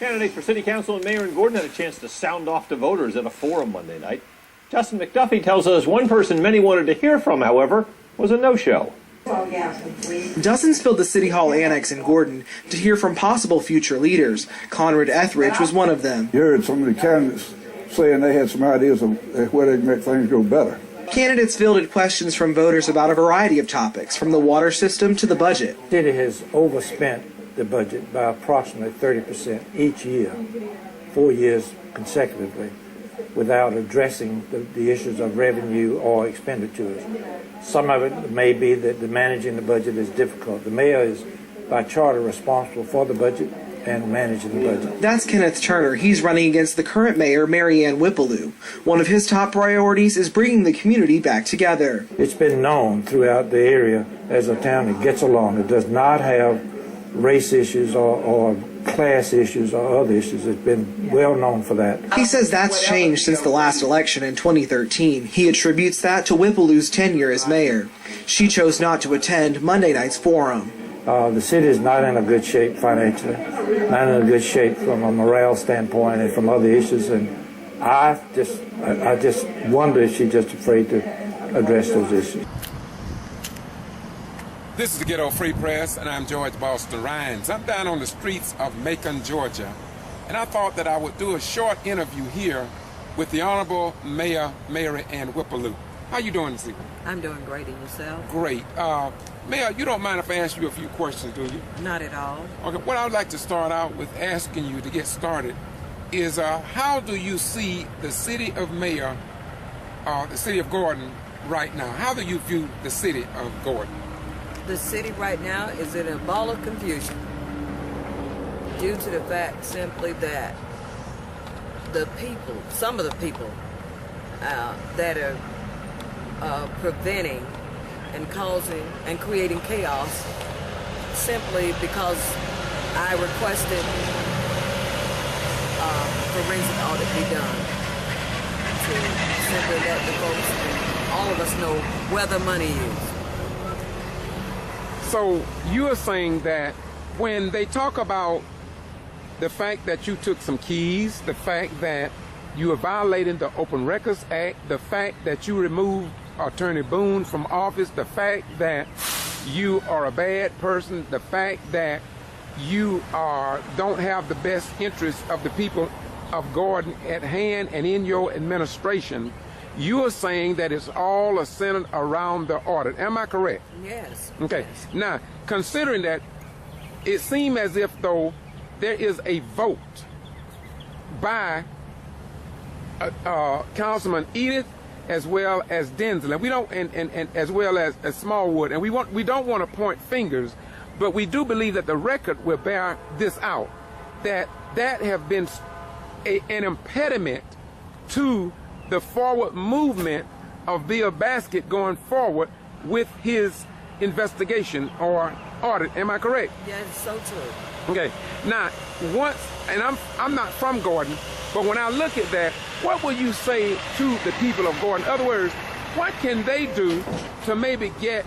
Candidates for City Council and Mayor in Gordon had a chance to sound off to voters at a forum Monday night. Justin McDuffie tells us one person many wanted to hear from, however, was a no-show. Dozens filled the City Hall Annex in Gordon to hear from possible future leaders. Conrad Etheridge was one of them. You heard some of the candidates saying they had some ideas of where they can make things go better. Candidates fielded questions from voters about a variety of topics, from the water system to the budget. The city has overspent the budget by approximately 30% each year, 4 years consecutively, without addressing the issues of revenue or expenditures. Some of it may be that managing the budget is difficult. The mayor is, by charter, responsible for the budget and managing the budget. That's Kenneth Turner. He's running against the current mayor, Mary Ann Whipplew. One of his top priorities is bringing the community back together. It's been known throughout the area as a town that gets along. It does not have race issues or class issues or other issues. It's been well known for that. He says that's changed since the last election in 2013. He attributes that to Whipplew's tenure as mayor. She chose not to attend Monday night's forum. The city is not in a good shape financially, not in a good shape from a morale standpoint and from other issues, and I just wonder if she's just afraid to address those issues. This is the Ghetto Free Press, and I'm George Boston Rhines. I'm down on the streets of Macon, Georgia, and I thought that I would do a short interview here with the Honorable Mayor Mary Ann Whipplew. How you doing this evening? I'm doing great, and yourself? Great. Mayor, you don't mind if I ask you a few questions, do you? Not at all. Okay, what I would like to start out with asking you to get started is how do you see the city of the city of Gordon right now? How do you view the city of Gordon? The city right now is in a ball of confusion due to the fact simply that the people, some of the people that are preventing and causing and creating chaos simply because I requested forensic audit be done to simply let the folks and all of us know where the money is. So you are saying that when they talk about the fact that you took some keys, the fact that you are violating the Open Records Act, the fact that you removed Attorney Boone from office, the fact that you are a bad person, the fact that you don't have the best interests of the people of Gordon at hand and in your administration, you are saying that it's all centered around the audit. Am I correct? Yes. Okay. Yes. Now, considering that, it seems as if though there is a vote by Councilman Edith as well as Denzel, and we don't, and as well as Smallwood, and we don't want to point fingers, but we do believe that the record will bear this out, that have been an impediment to the forward movement of Bill Baskett going forward with his investigation or audit. Am I correct? Yes, so true. Okay. Now, once, and I'm not from Gordon, but when I look at that, what will you say to the people of Gordon? In other words, what can they do to maybe get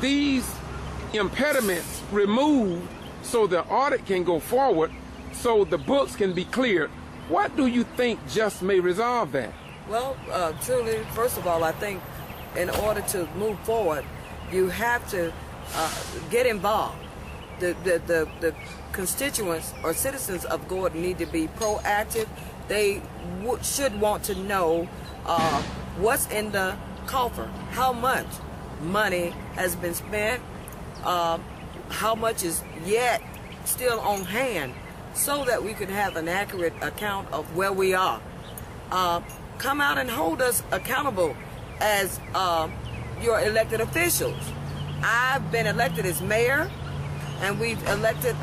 these impediments removed so the audit can go forward, so the books can be cleared? What do you think just may resolve that? Well, truly, first of all, I think in order to move forward, you have to get involved. The constituents or citizens of Gordon need to be proactive. They should want to know what's in the coffer, how much money has been spent, how much is yet still on hand, so that we could have an accurate account of where we are. Come out and hold us accountable as your elected officials. I've been elected as mayor, and we've elected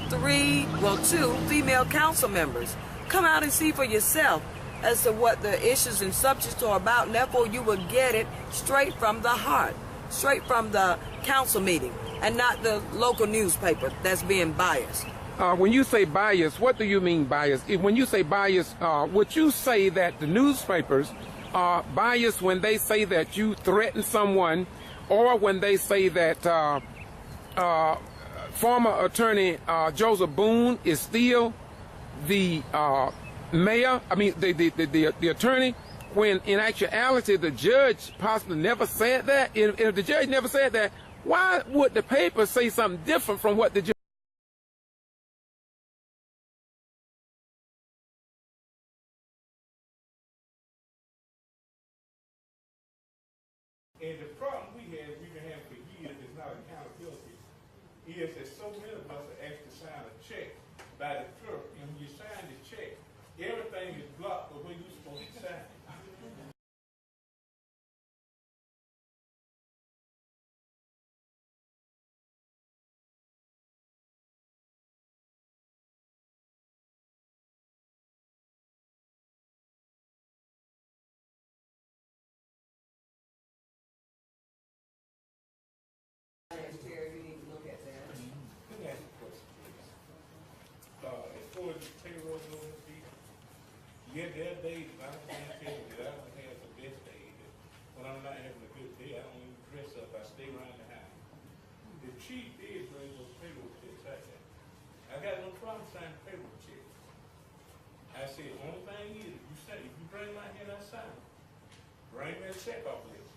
two female council members. Come out and see for yourself as to what the issues and subjects are about, and therefore you will get it straight from the heart, straight from the council meeting, and not the local newspaper that's being biased. When you say bias, what do you mean bias? When you say bias, would you say that the newspapers are biased when they say that you threaten someone, or when they say that former attorney Joseph Boone is still the mayor, the attorney, when in actuality the judge possibly never said that? If the judge never said that, why would the paper say something different from what the judge? And the problem we've been having for years is not accountability. Is that so many of us are asked to sign a check by the clerk, and when you sign the check, everything is blocked the way you're supposed to sign it. As far as the payroll goes, yeah, there are days I don't have to that I don't have the best days. When I'm not having a good day, I don't even dress up. I stay around the house. The chief did bring those payroll checks out there. I got no problem signing payroll checks. I said, the only thing is, if you bring my hand, I sign it. Bring me a check off list.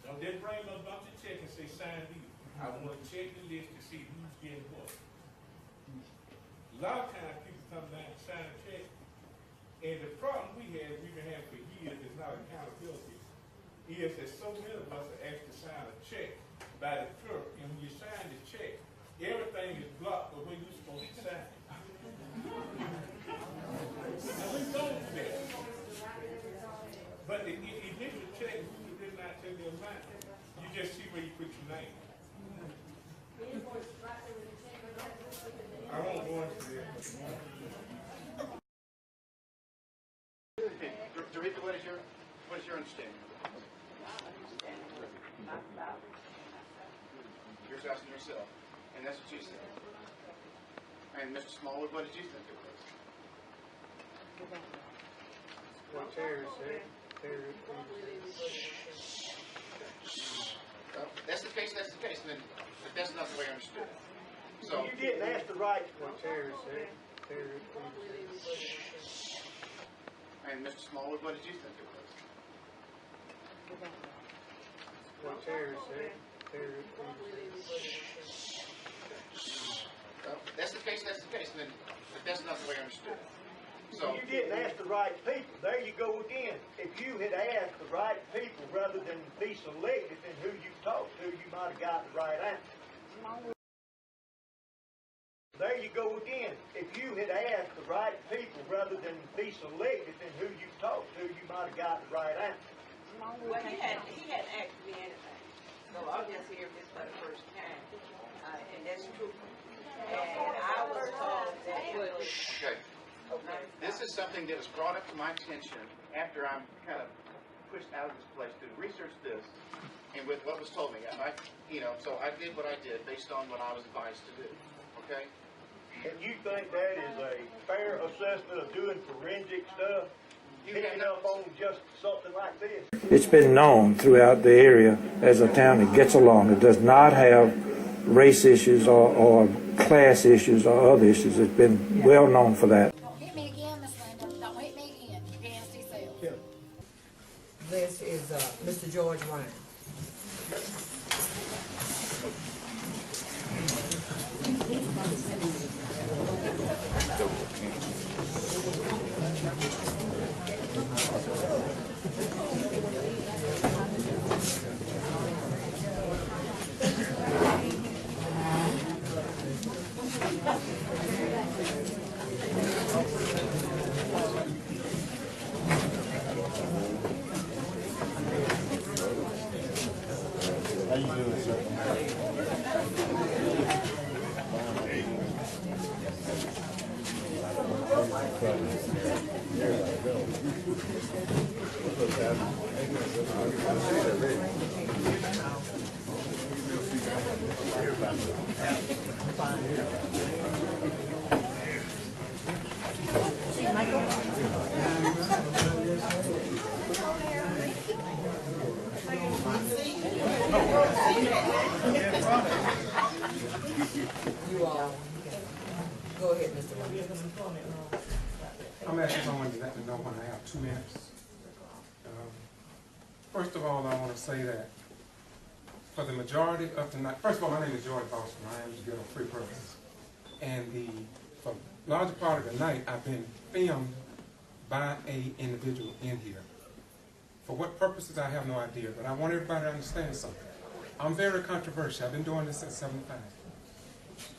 Don't just bring me a bunch of checks and say sign these. I want to check the list to see who's getting what. A lot of times people come down and sign a check, and the problem we've been having for years is not accountability. Is that so many of us are asked to sign a check by the clerk, and when you sign the check, everything is blocked the way you're supposed to sign it. Now we don't do that. But the initial check, you did not tell the amount. You just see where you put your name. I won't go into that. Dorita, what is your understanding? You're asking yourself, and that's what you said. And Mr. Smallwood, what did you think it was? What Terry said. Well, that's the case, then, but that's not the way I understood it. So you didn't ask the right. What Terry said. And Mr. Smallwood, what did you think it was? What Terry said. Well, that's the case, then, but that's not the way I understood it. So You didn't ask the right people. There you go again. If you had asked the right people rather than be selective in who you talked to, you might have got the right answer. There you go again. If you had asked the right people rather than be selective in who you talked to, you might have got the right answer. Well, he hadn't asked me anything, so I'm just hearing this for the first time, and that's true. And I was told that okay. This is something that was brought up to my attention after I'm kind of pushed out of this place to research this, and with what was told me, so I did what I did based on what I was advised to do. Okay. And you think that is a fair assessment of doing forensic stuff, picking up on just something like this? It's been known throughout the area as a town that gets along. It does not have race issues or class issues or other issues. It's been well known for that. Don't hit me again, Miss Linda. Don't hit me again. You can't see self. This is Mr. George Ryan. How you doing, sir? Michael? Go ahead, Mr. Lee. I'm actually going to let them know when I have 2 minutes. First of all, I want to say that for the majority of the night, first of all, my name is George Boston. I am the Ghetto Free Person. And for the larger part of the night, I've been filmed by an individual in here. For what purposes, I have no idea, but I want everybody to understand something. I'm very controversial. I've been doing this since '75.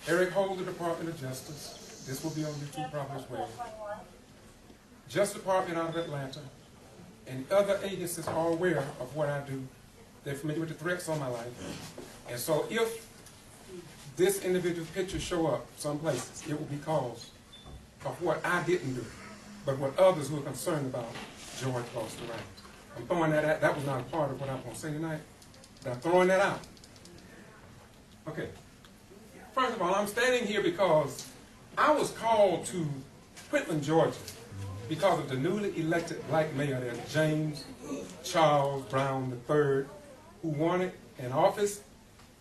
Eric Holder, Department of Justice. This will be on YouTube probably as well. Justice Department out of Atlanta, and other agencies are aware of what I do. They're familiar with the threats on my life. And so if this individual's pictures show up some places, it will be because of what I didn't do, but what others who are concerned about George Boston Rhymes. I'm throwing that out. That was not a part of what I'm going to say tonight, but I'm throwing that out. Okay. First of all, I'm standing here because I was called to Quitland, Georgia, because of the newly elected black mayor there, James Charles Brown III, who wanted an office,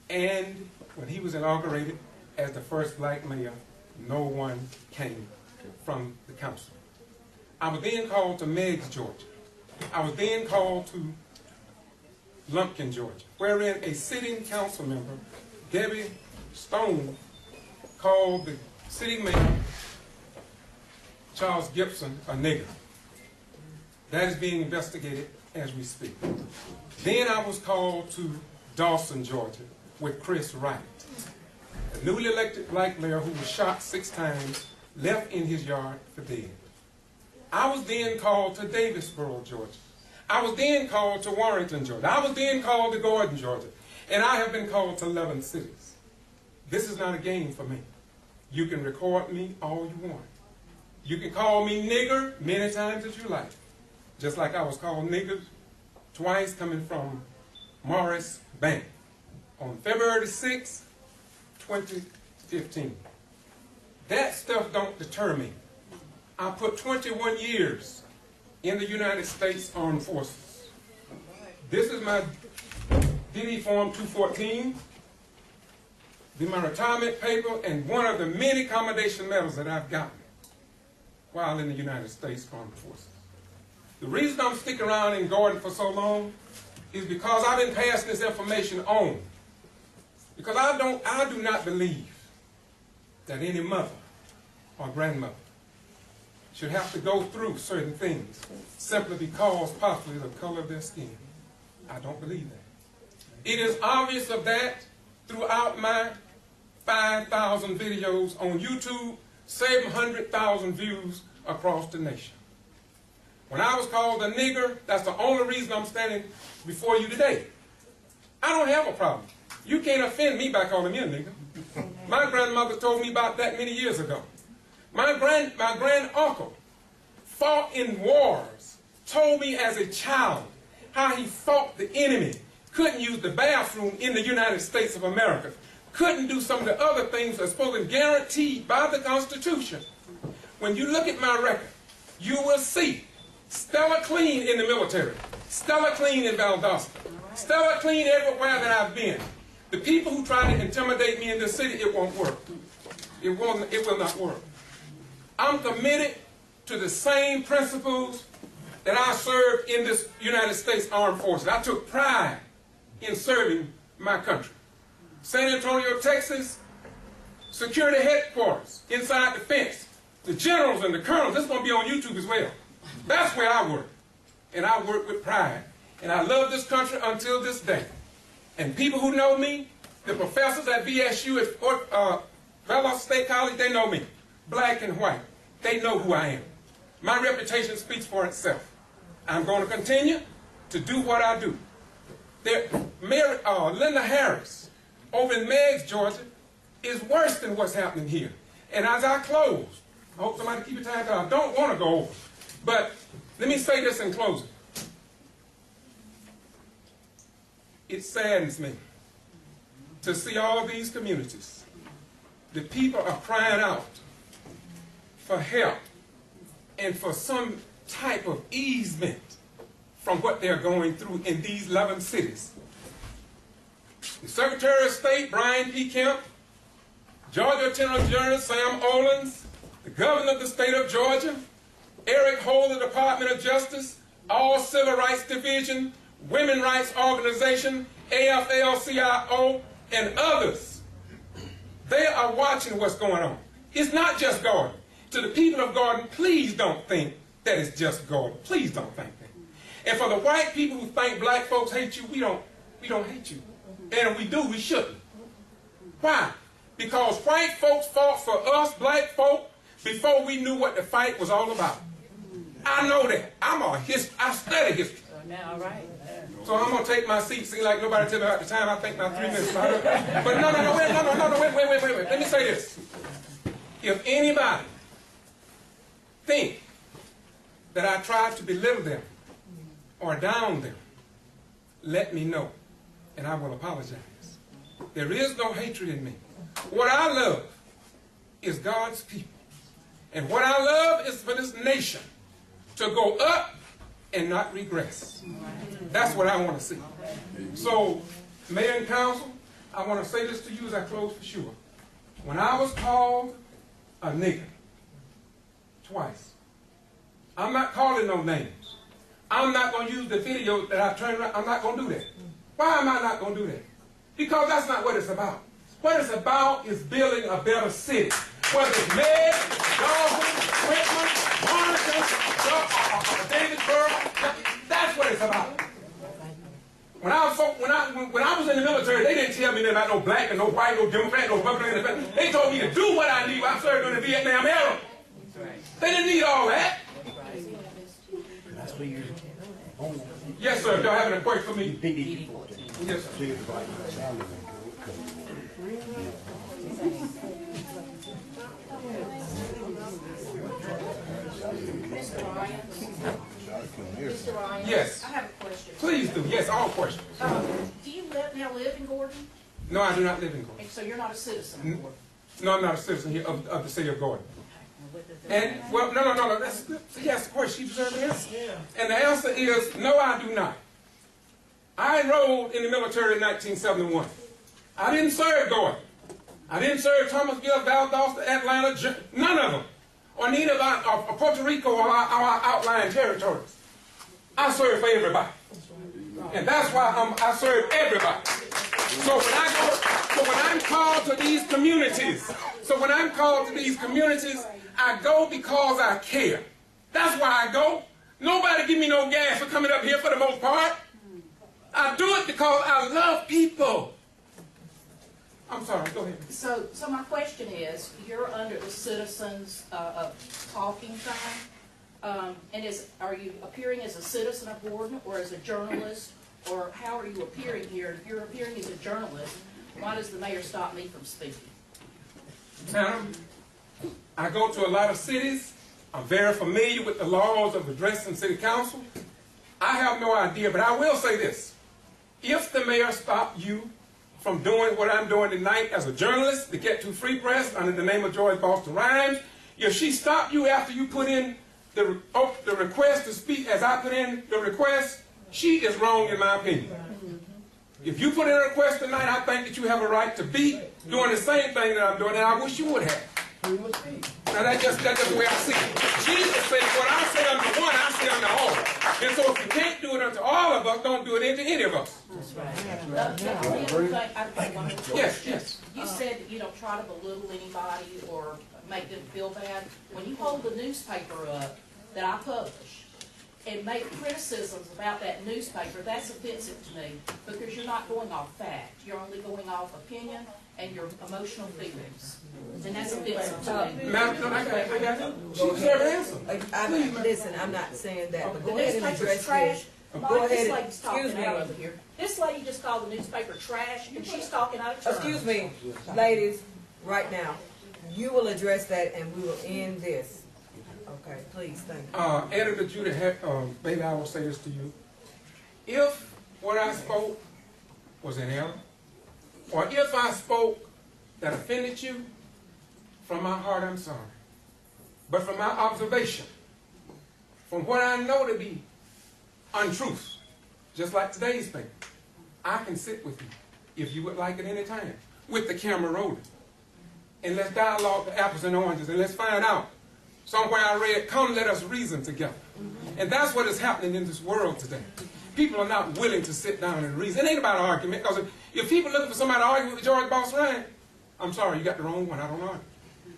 and when he was inaugurated as the first black mayor, no one came from the council. I was then called to Meigs, Georgia. I was then called to Lumpkin, Georgia, wherein a sitting council member, Debbie Stone, called the sitting mayor, Charles Gibson, a nigger. That is being investigated as we speak. Then I was called to Dawson, Georgia, with Chris Wright, a newly elected black mayor who was shot 6 times, left in his yard for dead. I was then called to Davisboro, Georgia. I was then called to Warrington, Georgia. I was then called to Gordon, Georgia. And I have been called to 11 cities. This is not a game for me. You can record me all you want. You can call me nigger many times as you like. Just like I was called nigger twice coming from Morris Bank on February 6, 2015. That stuff don't deter me. I put 21 years in the United States Armed Forces. This is my DD Form 214, my retirement paper, and one of the many commendation medals that I've gotten while in the United States Armed Forces. The reason I'm sticking around in Gordon for so long is because I've been passing this information on. Because I do not believe that any mother or grandmother should have to go through certain things simply because possibly the color of their skin. I don't believe that. It is obvious of that throughout my 5,000 videos on YouTube, 700,000 views across the nation. When I was called a nigger, that's the only reason I'm standing before you today. I don't have a problem. You can't offend me by calling me a nigger. My grandmother told me about that many years ago. My granduncle fought in wars, told me as a child how he fought the enemy, couldn't use the bathroom in the United States of America, couldn't do some of the other things that are supposed to be guaranteed by the Constitution. When you look at my record, you will see stellar clean in the military, stellar clean in Valdosta, stellar clean everywhere that I've been. The people who try to intimidate me in this city, it won't work. It will not work. I'm committed to the same principles that I served in this United States Armed Forces. I took pride in serving my country. San Antonio, Texas, security headquarters, inside the fence. The generals and the colonels, this is going to be on YouTube as well. That's where I work. And I work with pride. And I love this country until this day. And people who know me, the professors at VSU, at Valdosta State College, they know me. Black and white. They know who I am. My reputation speaks for itself. I'm going to continue to do what I do. Linda Harris over in Meigs, Georgia, is worse than what's happening here. And as I close, I hope somebody keep it time because I don't want to go over. But let me say this in closing. It saddens me to see all these communities. The people are crying out for help and for some type of easement from what they're going through in these 11 cities. The Secretary of State, Brian P. Kemp, Georgia Attorney General Sam Olens, the Governor of the State of Georgia, Eric Holder, Department of Justice, all Civil Rights Division, Women Rights Organization, AFL-CIO, and others. They are watching what's going on. It's not just Gordon. To the people of Gordon, please don't think that it's just Gordon. Please don't think that. And for the white people who think black folks hate you, we don't hate you. And if we do, we shouldn't. Why? Because white folks fought for us, black folk, before we knew what the fight was all about. I know that. I study history. Now, right. So I'm going to take my seat. See, like nobody tell me about the time. I think my 3 minutes about it. But no, wait. Let me say this. If anybody think that I tried to belittle them or down them, let me know, and I will apologize. There is no hatred in me. What I love is God's people. And what I love is for this nation to go up and not regress. That's what I want to see. So, Mayor and Council, I want to say this to you as I close for sure. When I was called a nigger twice, I'm not calling no names. I'm not going to use the video that I turned around. I'm not going to do that. Why am I not going to do that? Because that's not what it's about. What it's about is building a better city. Whether it's Meg, Dalton, Whitman, Monica, David, that's what it's about. When I was in the military, they didn't tell me nothing about no black and no white, no Democrat, no Republican. They told me to do what I need. I served in the Vietnam era. They didn't need all that. Yes, sir. Y'all having a question for me? Yes, sir. Mr. Ryan? Yes. I have a question. Please do. Yes, all questions. Do you now live in Gordon? No, I do not live in Gordon. And so you're not a citizen of Gordon? No, I'm not a citizen here of the city of Gordon. And, well, no. Yes, of course, she deserves an answer. Yeah. And the answer is, no, I do not. I enrolled in the military in 1971. I didn't serve Gordon. I didn't serve Thomasville, Valdosta, Atlanta, none of them. Or neither of Puerto Rico or our outlying territories. I serve for everybody. And that's why I serve everybody. So when I'm called to these communities, I go because I care. That's why I go. Nobody give me no gas for coming up here for the most part. I do it because I love people. I'm sorry, go ahead. So my question is, you're under the citizens talking time, and are you appearing as a citizen of Gordon or as a journalist, or how are you appearing here? If you're appearing as a journalist, why does the mayor stop me from speaking? Madam, I go to a lot of cities. I'm very familiar with the laws of addressing city council. I have no idea, but I will say this. If the mayor stopped you from doing what I'm doing tonight as a journalist to get to Free Press under the name of George Boston Rhymes, if she stopped you after you put in the request to speak as I put in the request, she is wrong in my opinion. If you put in a request tonight, I think that you have a right to be doing the same thing that I'm doing, and I wish you would have. Now that's just the way I see it. Jesus said, what I say unto one, I say unto all. And so if you can't do it unto all of us, don't do it unto any of us. That's right. Yes. You said that you don't try to belittle anybody or make them feel bad. When you hold the newspaper up that I publish and make criticisms about that newspaper, that's offensive to me because you're not going off fact. You're only going off opinion and your emotional feelings. And that's offensive to me. Madam, I got you. She deserves an answer. Listen, I'm not saying that, but The go ahead and newspaper's address trash. this. This lady's talking Excuse me. out over here. This lady just called the newspaper trash, and she's talking out of turn. Excuse me, ladies, right now. You will address that and we will end this. Okay, please, thank you. Editor Judah, baby, I will say this to you. If what I spoke was in error, or if I spoke that offended you, from my heart I'm sorry. But from my observation, from what I know to be untruth, just like today's paper, I can sit with you, if you would like at any time, with the camera rolling. and let's dialogue the apples and oranges, and let's find out. Somewhere I read, come let us reason together. And that's what is happening in this world today. People are not willing to sit down and reason. It ain't about argument, because if people looking for somebody to argue with George Boss Ryan, I'm sorry, you got the wrong one. I don't argue.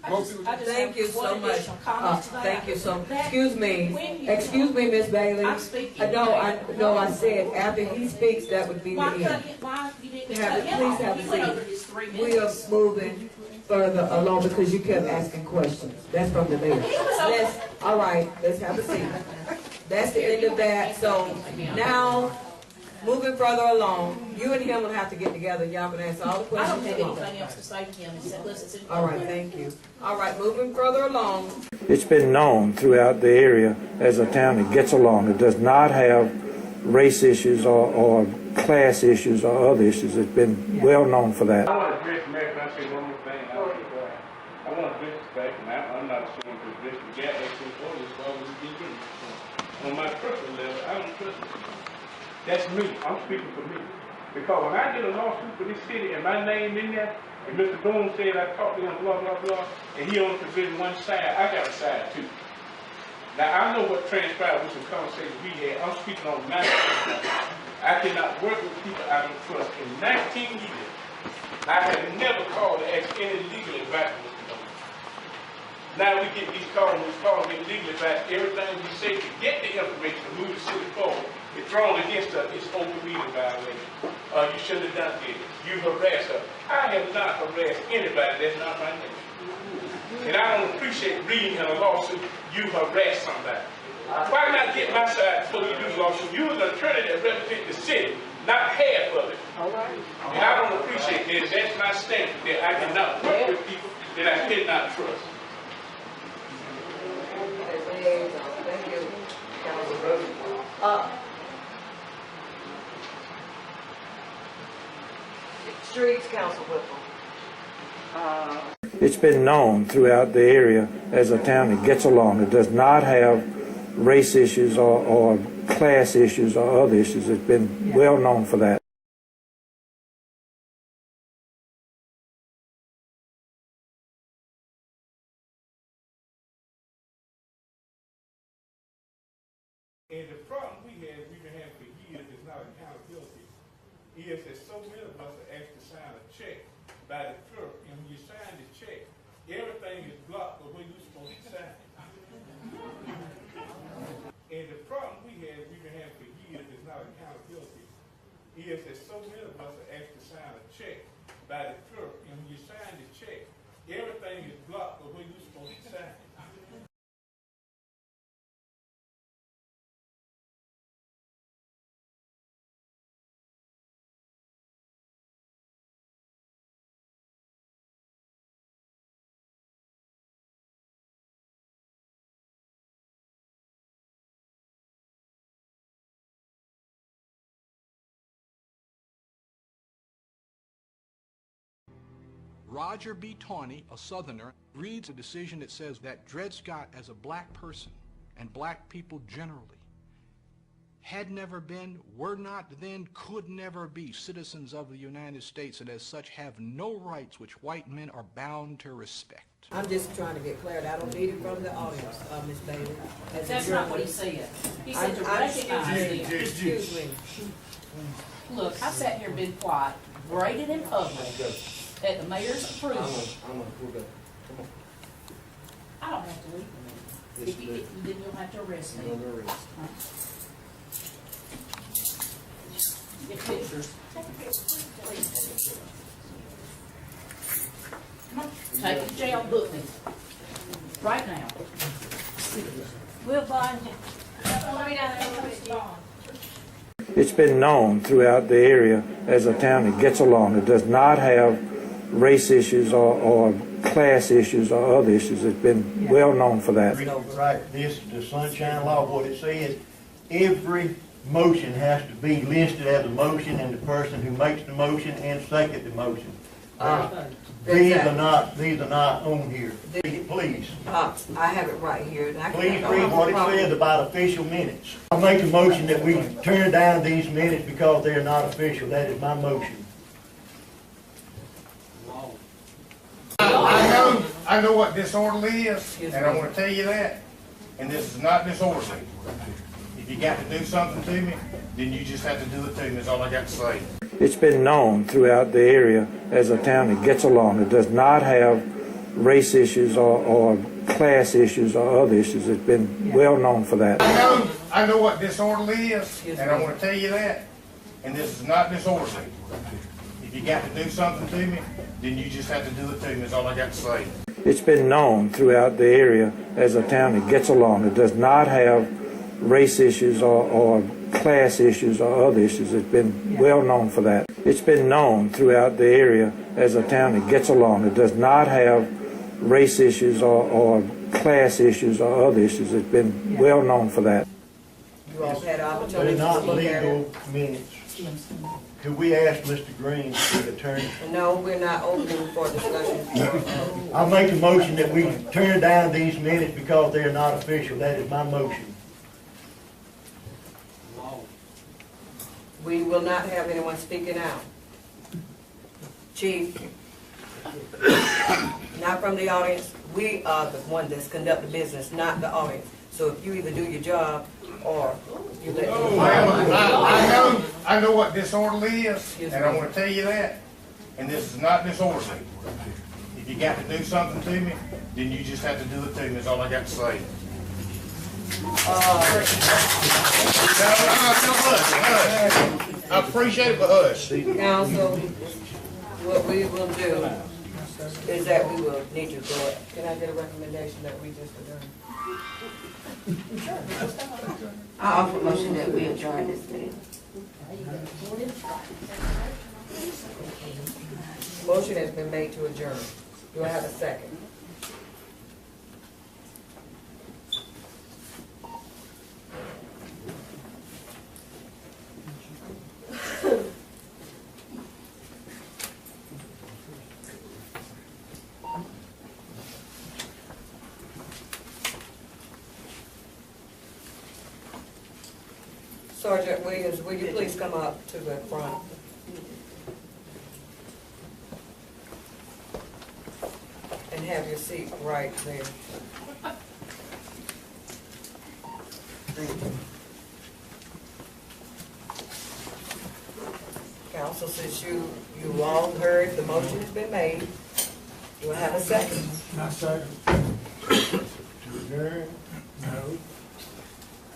Thank you so much. Thank you so much. Excuse me, Miss Bailey. I'm speaking. No, I said after he speaks, that would be the end. Why you didn't Please cut him off? have He a went over seat. his 3 minutes. We are moving further along because you kept asking questions. That's from the mayor. All right, let's have a seat. That's the end of that. So now, moving further along, you and him will have to get together. Y'all can answer all the I don't questions. have anything else to say to him except listen to All right, thank you. All right, moving further along. It's been known throughout the area as a town that gets along. It does not have race issues or class issues or other issues. It's been well known for that. I want to address Mayor, can I say one more thing? I want to address the fact, and I'm not ashamed to address the gap action orders for all we get in. On my personal level, I don't trust it. That's me. I'm speaking for me. Because when I get a lawsuit for this city and my name in there, and Mr. Boone said I talked to him, blah, blah, blah, and he only presented one side, I got a side too. Now, I know what transpired with some conversations we had. I'm speaking on my side. I cannot work with people I don't trust. In 19 years, I have never called to ask any legal advice. Now we get these calls, get legal advice. Everything we say to get the information to move the city forward, it's thrown against us. It's open meeting violation. You shouldn't have done this. You harassed us. I have not harassed anybody. That's not my name. And I don't appreciate reading in a lawsuit, you harass somebody. Why not get my side before you do the lawsuit? You're the attorney that represents the city, not half of it. And I don't appreciate this. That's my standard, that I cannot work with people that I cannot trust. Thank you, Councilman. Streets, Council Whipple. It's been known throughout the area as a town that gets along. It does not have race issues or class issues or other issues. It's been well known for that. And the problem we've been having for years is not accountability. Is that so many of us are asked to sign a check by the clerk, and when you sign the check, everything is blocked but when you're supposed to sign it. And the problem we've been having for years is not accountability. Is that so many of us are asked to sign a check by the clerk, and when you sign the check, everything is blocked but when you're supposed to sign it. Roger B. Tawney, a Southerner, reads a decision that says that Dred Scott, as a black person, and black people generally, had never been, were not then, could never be citizens of the United States, and as such have no rights which white men are bound to respect. I'm just trying to get clarity. I don't need it from the audience, Ms. Bailey. That's not what he said. He said to recognize them. Excuse me. Look, I sat here and been quiet, graded in public, at the mayor's approval. I don't have to leave. If you then you'll have to arrest me. Get pictures. Take a picture. Please. Come on, take it to jail, book me. Right now. We'll bond you. It's been known throughout the area as a town that gets along. It does not have race issues or class issues or other issues. It's been well known for that. Right, this is the Sunshine Law. What it says, every motion has to be listed as a motion, and the person who makes the motion and second the motion. These are not on here. Please. I have it right here. Please read what it says about official minutes. I make a motion that we turn down these minutes because they're not official. That is my motion. I know what disorderly is, and I want to tell you that. And this is not disorderly. If you got to do something to me, then you just have to do it to me. That's all I got to say. It's been known throughout the area as a town that gets along. It does not have race issues or class issues or other issues. It's been well known for that. I know what disorderly is, and I want to tell you that. And this is not disorderly. If you got to do something to me, then you just have to do it to me. That's all I got to say. It's been known throughout the area as a town that gets along. It does not have race issues or class issues or other issues. It's been well known for that. It's been known throughout the area as a town that gets along. It does not have race issues or class issues or other issues. It's been well known for that. You all had But opportunity it's to not look at it. legal minutes. Could we ask Mr. Green, the attorney? No, we're not opening for discussion. I'll make a motion that we turn down these minutes because they're not official. That is my motion. We will not have anyone speaking out. Chief, not from the audience. We are the one that's conducting business, not the audience. So if you either do your job or you let I know what disorderly is, and I want to tell you that. And this is not disorderly. If you got to do something to me, then you just have to do it to me. That's all I got to say. I appreciate it, but hush. Council, what we will do is that we will need to go. Can I get a recommendation that we just adjourn? I offer a motion that we adjourn this meeting. Motion has been made to adjourn. Do I have a second? Sergeant Williams, will you please come up to the front? And have your seat right there. Thank you. Council, since you all heard the motion has been made, do I have a second? My second. To adjourn? No.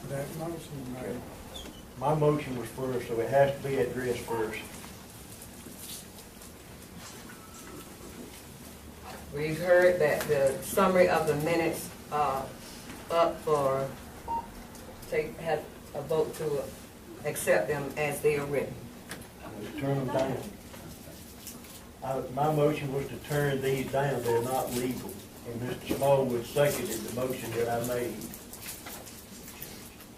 That motion made. My motion was first, so it has to be addressed first. We've heard that the summary of the minutes are up for, have a vote to accept them as they are written. Turn them down. My motion was to turn these down. They're not legal. And Mr. Smallwood seconded the motion that I made.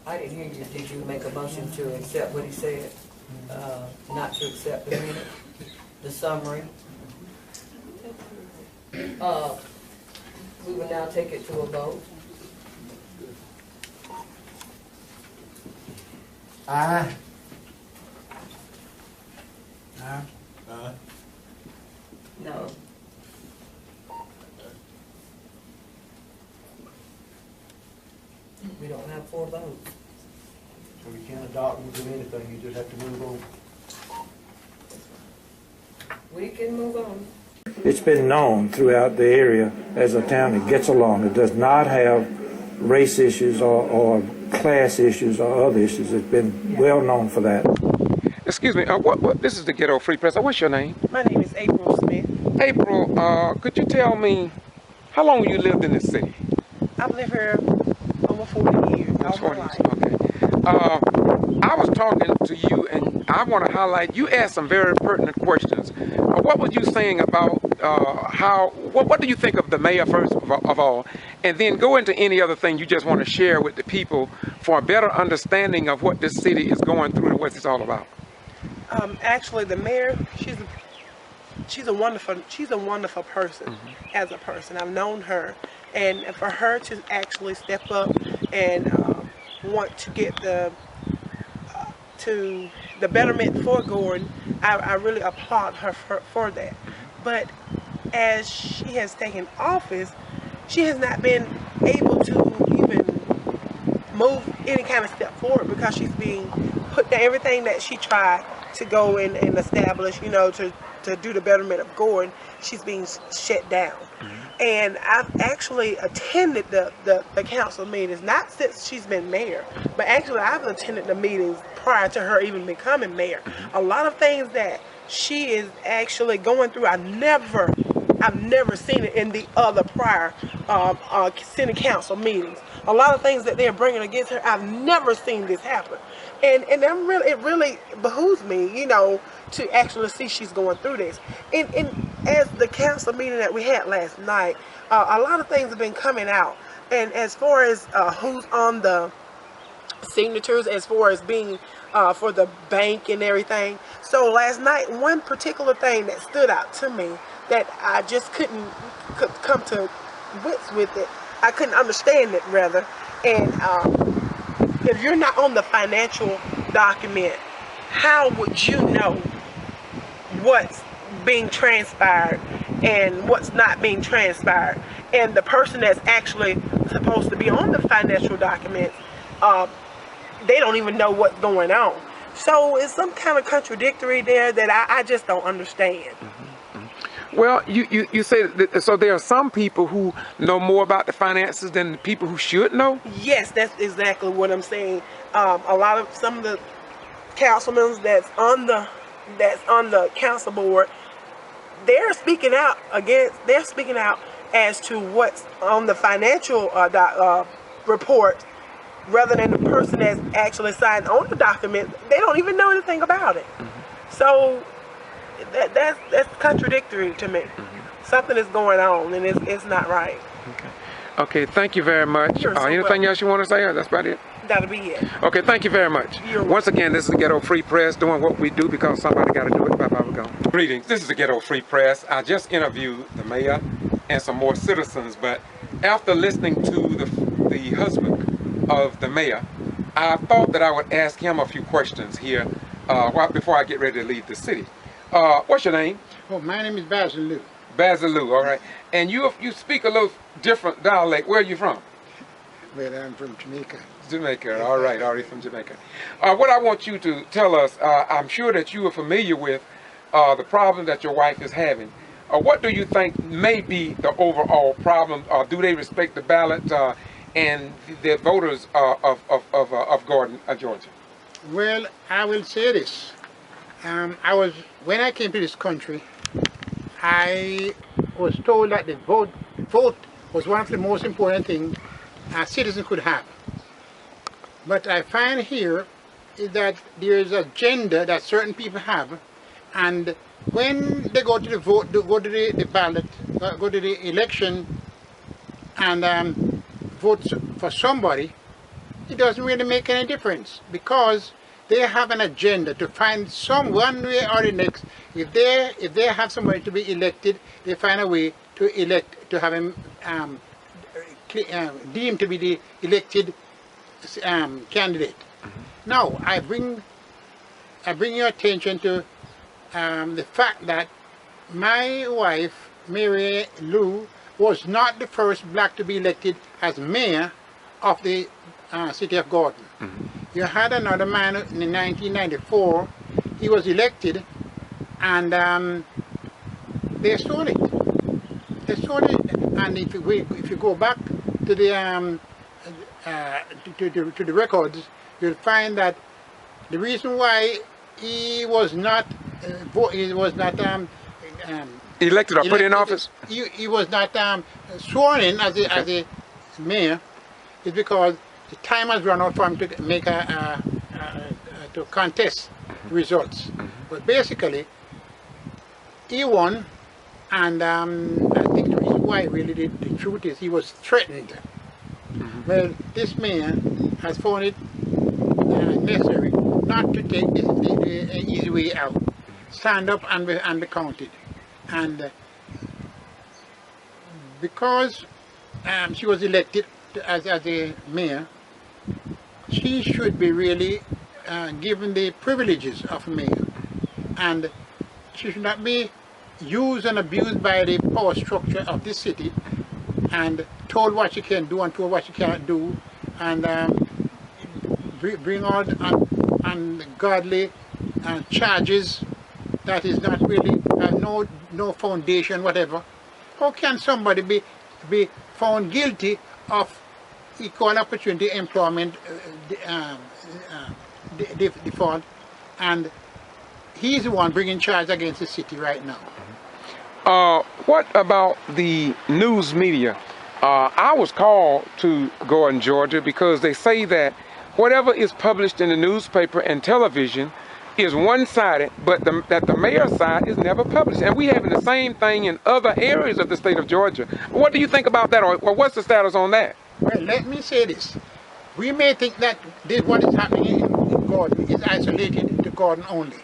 I didn't hear you. Did you make a motion to accept what he said? Not to accept the minute, the summary? We will now take it to a vote. Aye. Aye. No. We don't have 4 votes. So you can't adopt them to anything. You just have to move on. We can move on. It's been known throughout the area as a town that gets along. It does not have race issues or class issues or other issues. It's been well known for that. Excuse me, this is the Ghetto Free Press. What's your name? My name is April Smith. April, could you tell me how long you lived in this city? I've lived here over 40 years. All my life. Okay. I was talking to you, and I want to highlight, you asked some very pertinent questions. What were you saying about what do you think of the mayor first of all, and then go into any other thing you just want to share with the people for a better understanding of what this city is going through and what it's all about? Actually, the mayor, she's a wonderful person. As a person. I've known her, and for her to actually step up and want to get the betterment for Gordon, I really applaud her for that. But as she has taken office, she has not been able to even move any kind of step forward because she's being put down. Everything that she tried to go in and establish, you know, to do the betterment of Gordon, she's being shut down. And I've actually attended the council meetings, not since she's been mayor, but actually I've attended the meetings prior to her even becoming mayor. A lot of things that she is actually going through, I've never seen it in the other prior city council meetings. A lot of things that they're bringing against her, I've never seen this happen. And it really behooves me, you know, to actually see she's going through this. And as the council meeting that we had last night, a lot of things have been coming out. And as far as who's on the signatures, as far as being for the bank and everything. So last night, one particular thing that stood out to me that I just couldn't come to wits with it. I couldn't understand it, rather. And if you're not on the financial document, how would you know what's being transpired and what's not being transpired? And the person that's actually supposed to be on the financial documents, they don't even know what's going on. So it's some kind of contradictory there that I just don't understand. Well, you say that, so there are some people who know more about the finances than the people who should know? Yes, that's exactly what I'm saying. Some of the councilmen that's on the council board, they're speaking out as to what's on the financial report, rather than the person that's actually signed on the document. They don't even know anything about it. So that's contradictory to me. Something is going on, and it's not right. Okay, thank you very much. You're so Anything welcome. else you want to say, or that's about it? That'll be it. Okay, thank you very much. Once again, this is the Ghetto Free Press, doing what we do because somebody got to do it. Bye-bye, we're gone. Greetings, this is the Ghetto Free Press. I just interviewed the mayor and some more citizens, but after listening to the husband of the mayor, I thought that I would ask him a few questions here before I get ready to leave the city. What's your name? Oh, my name is Basil Lou. Basil Lou, all right. And you speak a little different dialect. Where are you from? Well, I'm from Jamaica. Jamaica, all right, already from Jamaica. What I want you to tell us, I'm sure that you are familiar with the problem that your wife is having. What do you think may be the overall problem? Do they respect the ballot and the voters of Gordon, Georgia? Well, I will say this. When I came to this country, I was told that the vote was one of the most important things a citizen could have. But I find here is that there is an agenda that certain people have, and when they go to the vote, go to the ballot, go to the election, and vote for somebody, it doesn't really make any difference, because they have an agenda to find some one way or the next. If they have somebody to be elected, they find a way to elect, to have him deemed to be the elected candidate. Now, I bring your attention to the fact that my wife, Mary Lou, was not the first black to be elected as mayor of the city of Gordon. You had another man in 1994. He was elected, and they stole it. They stole it, and if you go back to the to the records, you'll find that the reason why he was not elected or put in office, he was not sworn in as a mayor, is because the time has run out for him to make to contest results. But basically, he won, and I think the reason why really the truth is he was threatened. Well, this man has found it necessary not to take the easy way out, stand up and be counted. And because she was elected as a mayor, she should be really given the privileges of a mayor, and she should not be used and abused by the power structure of this city, and told what she can do and told what she cannot do, and bring out ungodly charges that is not really no foundation, whatever. How can somebody be found guilty of equal opportunity employment default, and he's the one bringing charge against the city right now? What about the news media? I was called to Gordon, Georgia, because they say that whatever is published in the newspaper and television is one-sided, but that the mayor's side is never published. And we having the same thing in other areas of the state of Georgia. What do you think about that, or what's the status on that? Well, let me say this. We may think that what is happening in Gordon is isolated to Gordon only.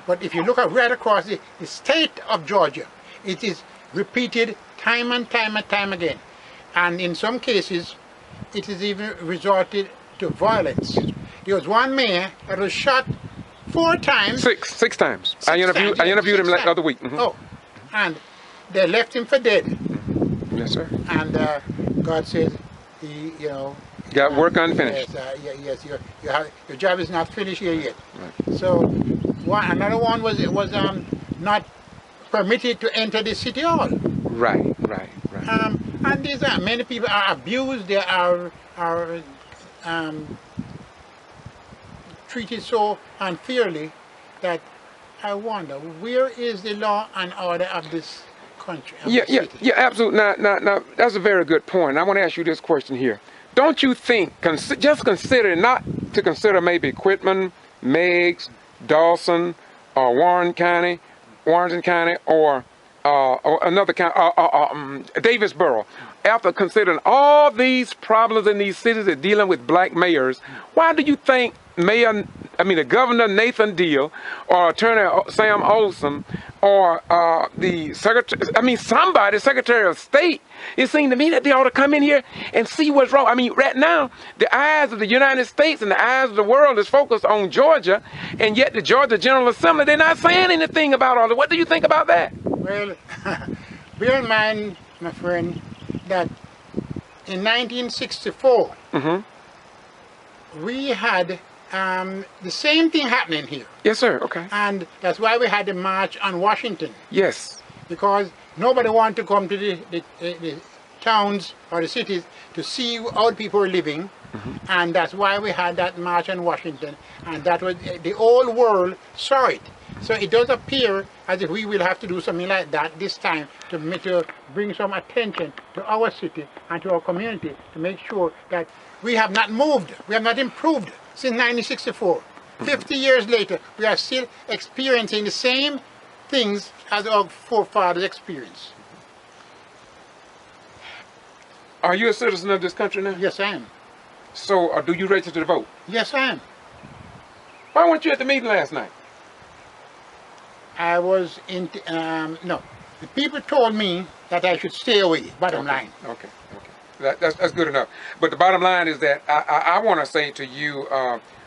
But if you look at right across the state of Georgia, it is repeated time and time and time again. And in some cases, it is even resorted to violence. There was one mayor that was shot 4 times. Six times. I interviewed him the other week. Oh, and they left him for dead. Yes, sir. And God says, got work unfinished. Yes, your job is not finished here yet. Right. So another one was not permitted to enter the city hall. Right. And these many people are abused. They are treated so unfairly that I wonder, where is the law and order of this country? Yeah, absolutely. Now, that's a very good point. I want to ask you this question here. Don't you think, just consider, not to consider maybe Quitman, Meigs, Dawson, or Warren County, or another county, Davisboro. After considering all these problems in these cities that are dealing with black mayors, why do you think the Governor Nathan Deal, or Attorney Sam Olson, or the Secretary of State, it seems to me that they ought to come in here and see what's wrong. I mean, right now, the eyes of the United States and the eyes of the world is focused on Georgia, and yet the Georgia General Assembly, they're not saying anything about all of it. What do you think about that? Well, bear in mind, my friend, that in 1964, we had the same thing happening here. Yes, sir. Okay. And that's why we had the march on Washington. Yes. Because nobody wanted to come to the towns or the cities to see how people were living. And that's why we had that march on Washington. And that was, the whole world saw it. So it does appear as if we will have to do something like that this time to bring some attention to our city and to our community, to make sure that we have not moved, we have not improved since 1964. 50 years later, we are still experiencing the same things as our forefathers experienced. Are you a citizen of this country now? Yes, I am. So, do you register to vote? Yes, I am. Why weren't you at the meeting last night? I was no. The people told me that I should stay away, bottom line. Okay. That's good enough. But the bottom line is that I want to say to you,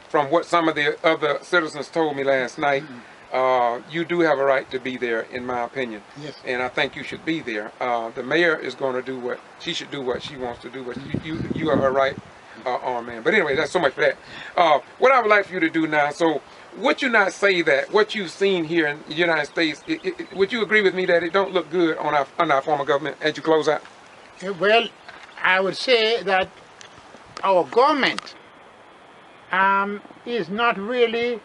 from what some of the other citizens told me last night, you do have a right to be there, in my opinion. Yes. And I think you should be there. The mayor is going to do what she should do, what she wants to do, but you are her right arm man. But anyway, that's so much for that. What I would like for you to do now, so would you not say that what you've seen here in the United States, would you agree with me that it don't look good on our form of government as you close out? Well, I would say that our government is not really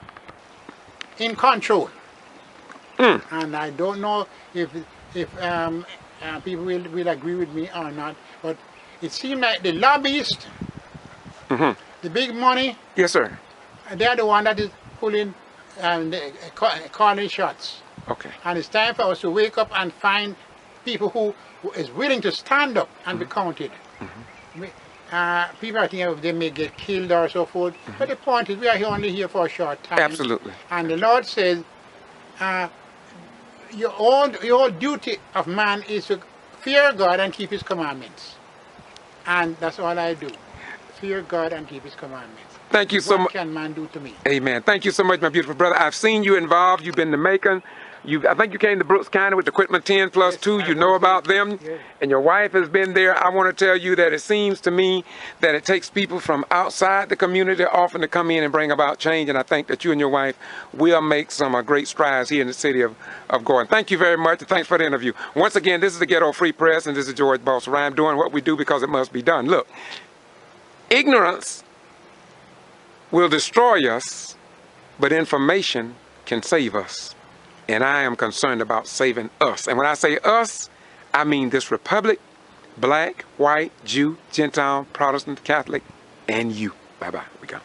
in control. And I don't know if people will agree with me or not, but it seems like the lobbyists, the big money, yes, sir, they're the one that is pulling and calling shots. Okay. And it's time for us to wake up and find people who is willing to stand up and be counted. People are thinking they may get killed or so forth, but the point is we are only here for a short time. Absolutely. And the Lord says, your whole duty of man is to fear God and keep His commandments. And that's all I do. fear God and keep his commandments. Thank you so much. What can man do to me? Amen. Thank you so much, my beautiful brother. I've seen you involved. You've been to Macon. I think you came to Brooks County with the Quitman 10+2. Yes, you know about them. Yes. And your wife has been there. I want to tell you that it seems to me that it takes people from outside the community often to come in and bring about change. And I think that you and your wife will make some great strides here in the city of Gordon. Thank you very much. And thanks for the interview. Once again, this is the Ghetto Free Press, and this is George Boss Rhyme doing what we do because it must be done. Look, ignorance will destroy us, but information can save us. And I am concerned about saving us. And when I say us, I mean this republic, black, white, Jew, Gentile, Protestant, Catholic, and you. Bye-bye. We go.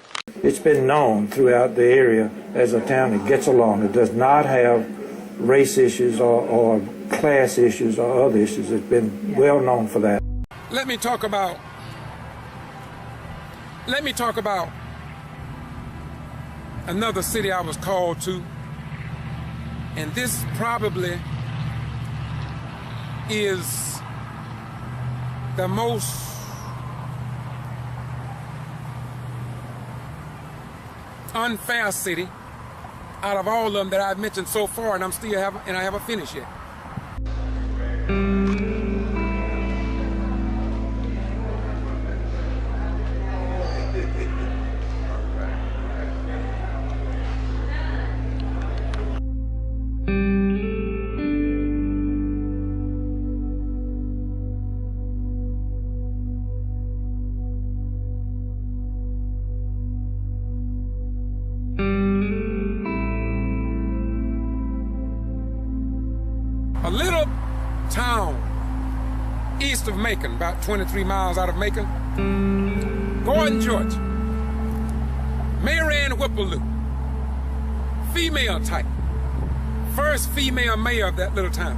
It's been known throughout the area as a town that gets along. It does not have race issues or class issues or other issues. It's been well known for that. Let me talk about another city I was called to. And this probably is the most unfair city out of all of them that I've mentioned so far, and I haven't finished yet. A little town east of Macon, about 23 miles out of Macon, Gordon, Georgia. Mary Ann Whippleloo, female type. First female mayor of that little town.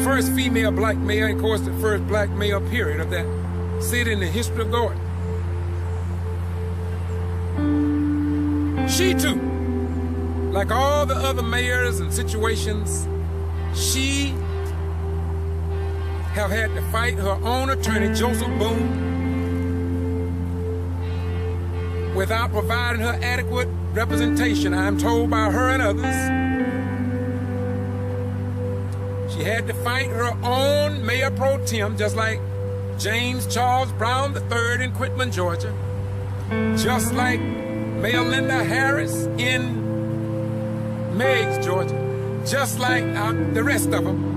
First female black mayor, and of course the first black mayor period of that city in the history of Gordon. She too, like all the other mayors and situations, she have had to fight her own attorney, Joseph Boone, without providing her adequate representation, I'm told by her and others. She had to fight her own mayor pro tem, just like James Charles Brown III in Quitman, Georgia, just like Mayor Linda Harris in Meigs, Georgia, just like the rest of them.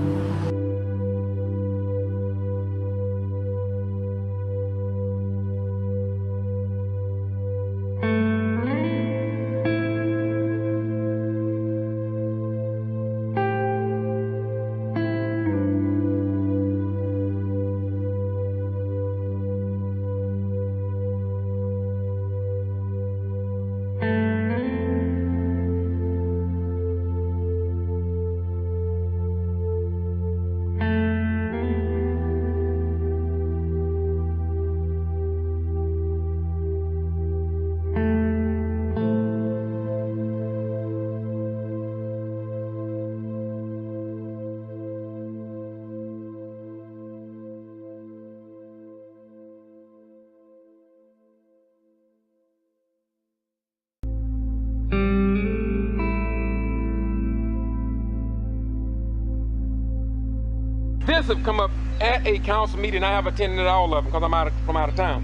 This have come up at a council meeting. I have attended all of them because I'm from out of town.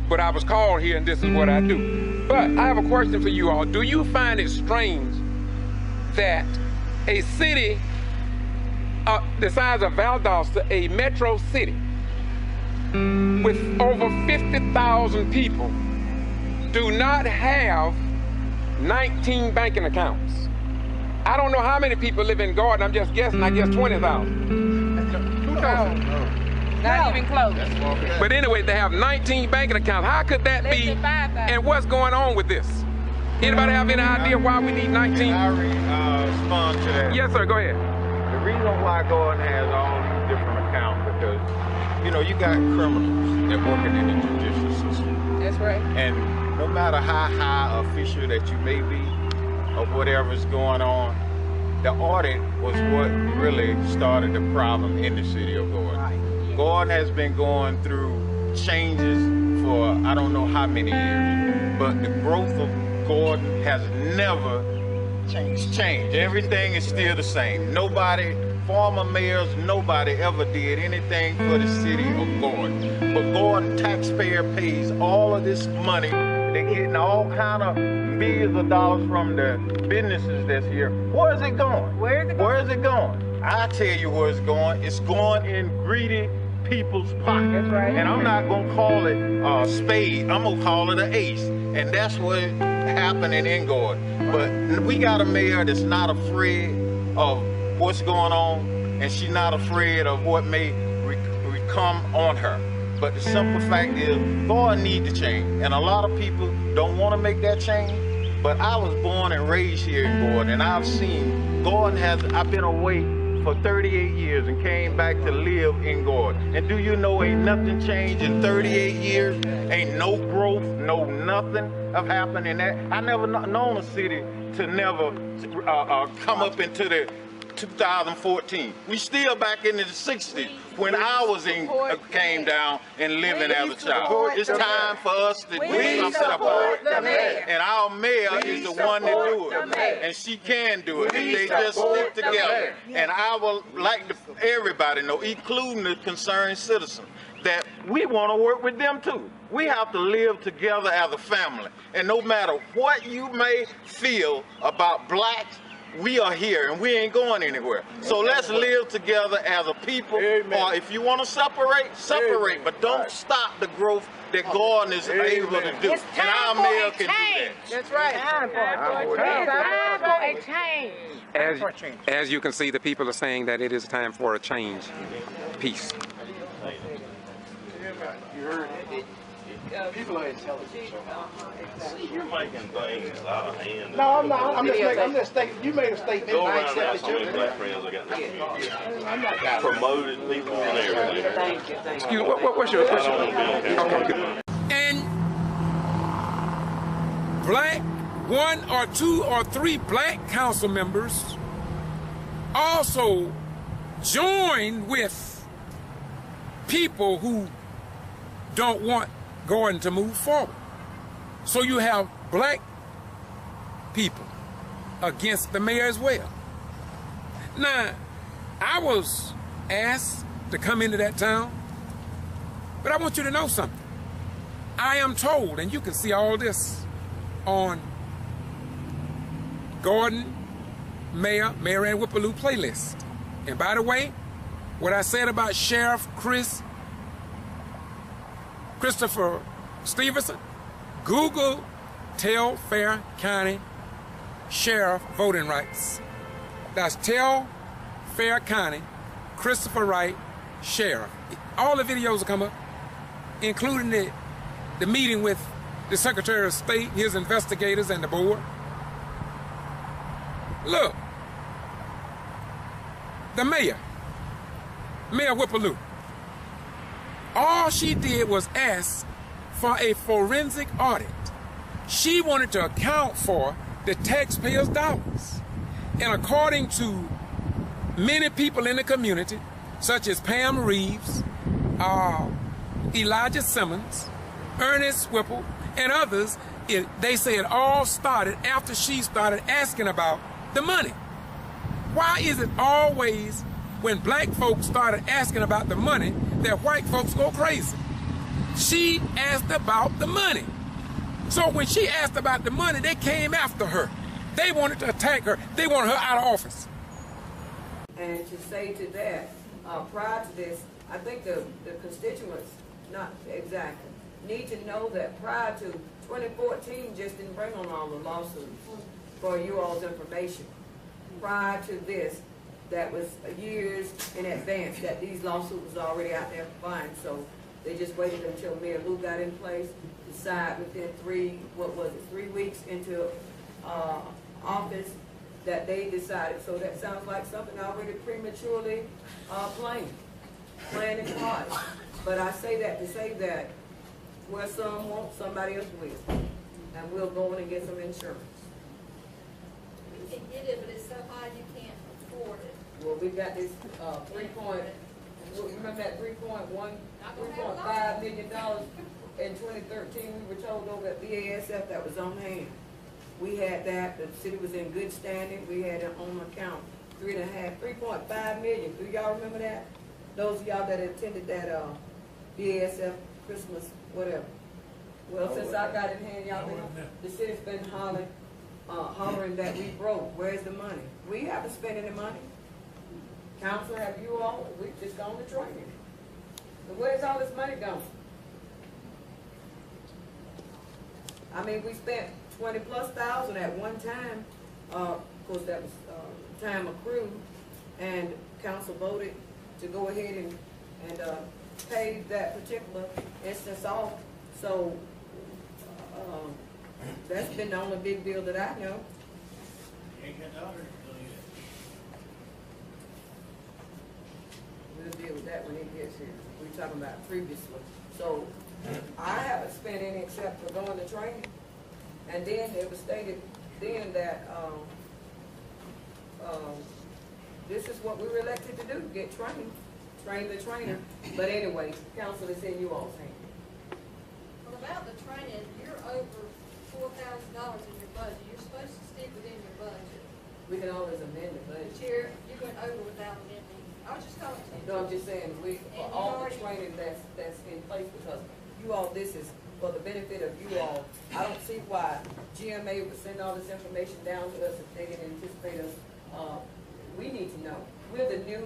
But I was called here and this is what I do. But I have a question for you all. Do you find it strange that a city the size of Valdosta, a metro city with over 50,000 people, do not have 19 banking accounts? I don't know how many people live in Gordon. I'm just guessing. I guess 20,000. 2,000. Not even close. But anyway, they have 19 banking accounts. How could that be? And what's going on with this? Anybody have any idea why we need 19? I respond to that. Yes, sir. Go ahead. The reason why Gordon has all these different accounts because, you know, you got criminals that working in the judicial system. That's right. And no matter how high official that you may be or whatever's going on, the audit was what really started the problem in the city of Gordon. Right. Gordon has been going through changes for I don't know how many years, but the growth of Gordon has never changed. Everything is still the same. Nobody, former mayors, nobody ever did anything for the city of Gordon. But Gordon taxpayer pays all of this money. They're getting all kind of millions of dollars from the businesses that's here. Where is it going? Where is it going? I tell you where it's going. It's going in greedy people's pockets. That's right. And I'm not gonna call it spade. I'm gonna call it an ace. And that's what happening in Gordon. But we got a mayor that's not afraid of what's going on, and she's not afraid of what may come on her. But the simple fact is, Gordon needs to change. And a lot of people don't want to make that change. But I was born and raised here in Gordon, and I've seen I've been away for 38 years and came back to live in Gordon. And do you know ain't nothing changed in 38 years? Ain't no growth, no nothing have happened in that. I never known a city to never come up into the 2014. We still back into the 60s when I was came down and living as a child. It's time for us to do something about it. And our mayor is the one to do it. And she can do it if they just stick together. And I would like everybody to know, including the concerned citizens, that we want to work with them too. We have to live together as a family. And no matter what you may feel about blacks, we are here and we ain't going anywhere. So let's live together as a people. Amen. Or if you want to separate, separate. Amen. But don't stop the growth that Gordon is able to do. And our mayor can do that. That's right. It's time for a change. As you can see, the people are saying that it is time for a change. Peace. You heard it. People are intelligent. You're making things out of hand. No, I'm not. I'm just thinking. You made a statement. Go I around and ask accepted how many black friends I got. Promoted people and everything. Thank you. Excuse me, what's your question? Okay. And black, 1 or 2 or 3 black council members also join with people who don't want Gordon to move forward. So you have black people against the mayor as well. Now, I was asked to come into that town, but I want you to know something. I am told, and you can see all this on Gordon, Mayor Ann Whippaloo playlist. And by the way, what I said about Sheriff Christopher Stevenson, Google Telfair County Sheriff voting rights. That's Telfair County Christopher Wright Sheriff. All the videos will come up, including the meeting with the Secretary of State, his investigators, and the board. Look, the mayor, Mayor Whippaloo, all she did was ask for a forensic audit. She wanted to account for the taxpayers' dollars. And according to many people in the community, such as Pam Reeves, Elijah Simmons, Ernest Whipple, and others, they say it all started after she started asking about the money. Why is it always when black folks started asking about the money that white folks go crazy? She asked about the money. So when she asked about the money, they came after her. They wanted to attack her. They wanted her out of office. And to say to that, prior to this, I think the constituents, not exactly, need to know that prior to 2014 just didn't bring on all the lawsuits for you all's information. Prior to this, that was years in advance that these lawsuits was already out there fine. So they just waited until Mayor Lou got in place, decide within 3 weeks into office that they decided. So that sounds like something already prematurely planned and plotted. But I say that to say that where some won't, somebody else will. And we'll go in and get some insurance. You can get it, but it's so high you can't afford it. Well, we've got this remember that $3.5 million in 2013, we were told over at BASF that was on hand. We had that, the city was in good standing, we had it on account, 3.5 million. Do y'all remember that? Those of y'all that attended that BASF Christmas, whatever. Well, since I got in hand, y'all been, the city's been hollering that we broke. Where's the money? We haven't spent any money. Council, have you all? We've just gone to training. But where's all this money going? I mean, we spent 20,000+ at one time. Of course, that was time accrued, and council voted to go ahead and pay that particular instance off. So that's been the only big deal that I know. We'll deal with that when it gets here. We're talking about previously. So I haven't spent any except for going to training. And then it was stated then that this is what we were elected to do, get trained, train the trainer. But anyway, council is in you all's hands. Well, about the training, you're over $4,000 in your budget. You're supposed to stick within your budget. We can always amend the budget. Chair, you went over without amending. I was just calling to. No, I'm just saying, for all the training that's in place, because you all, this is for the benefit of you all. I don't see why GMA would send all this information down to us if they didn't anticipate us. We need to know. We're the new,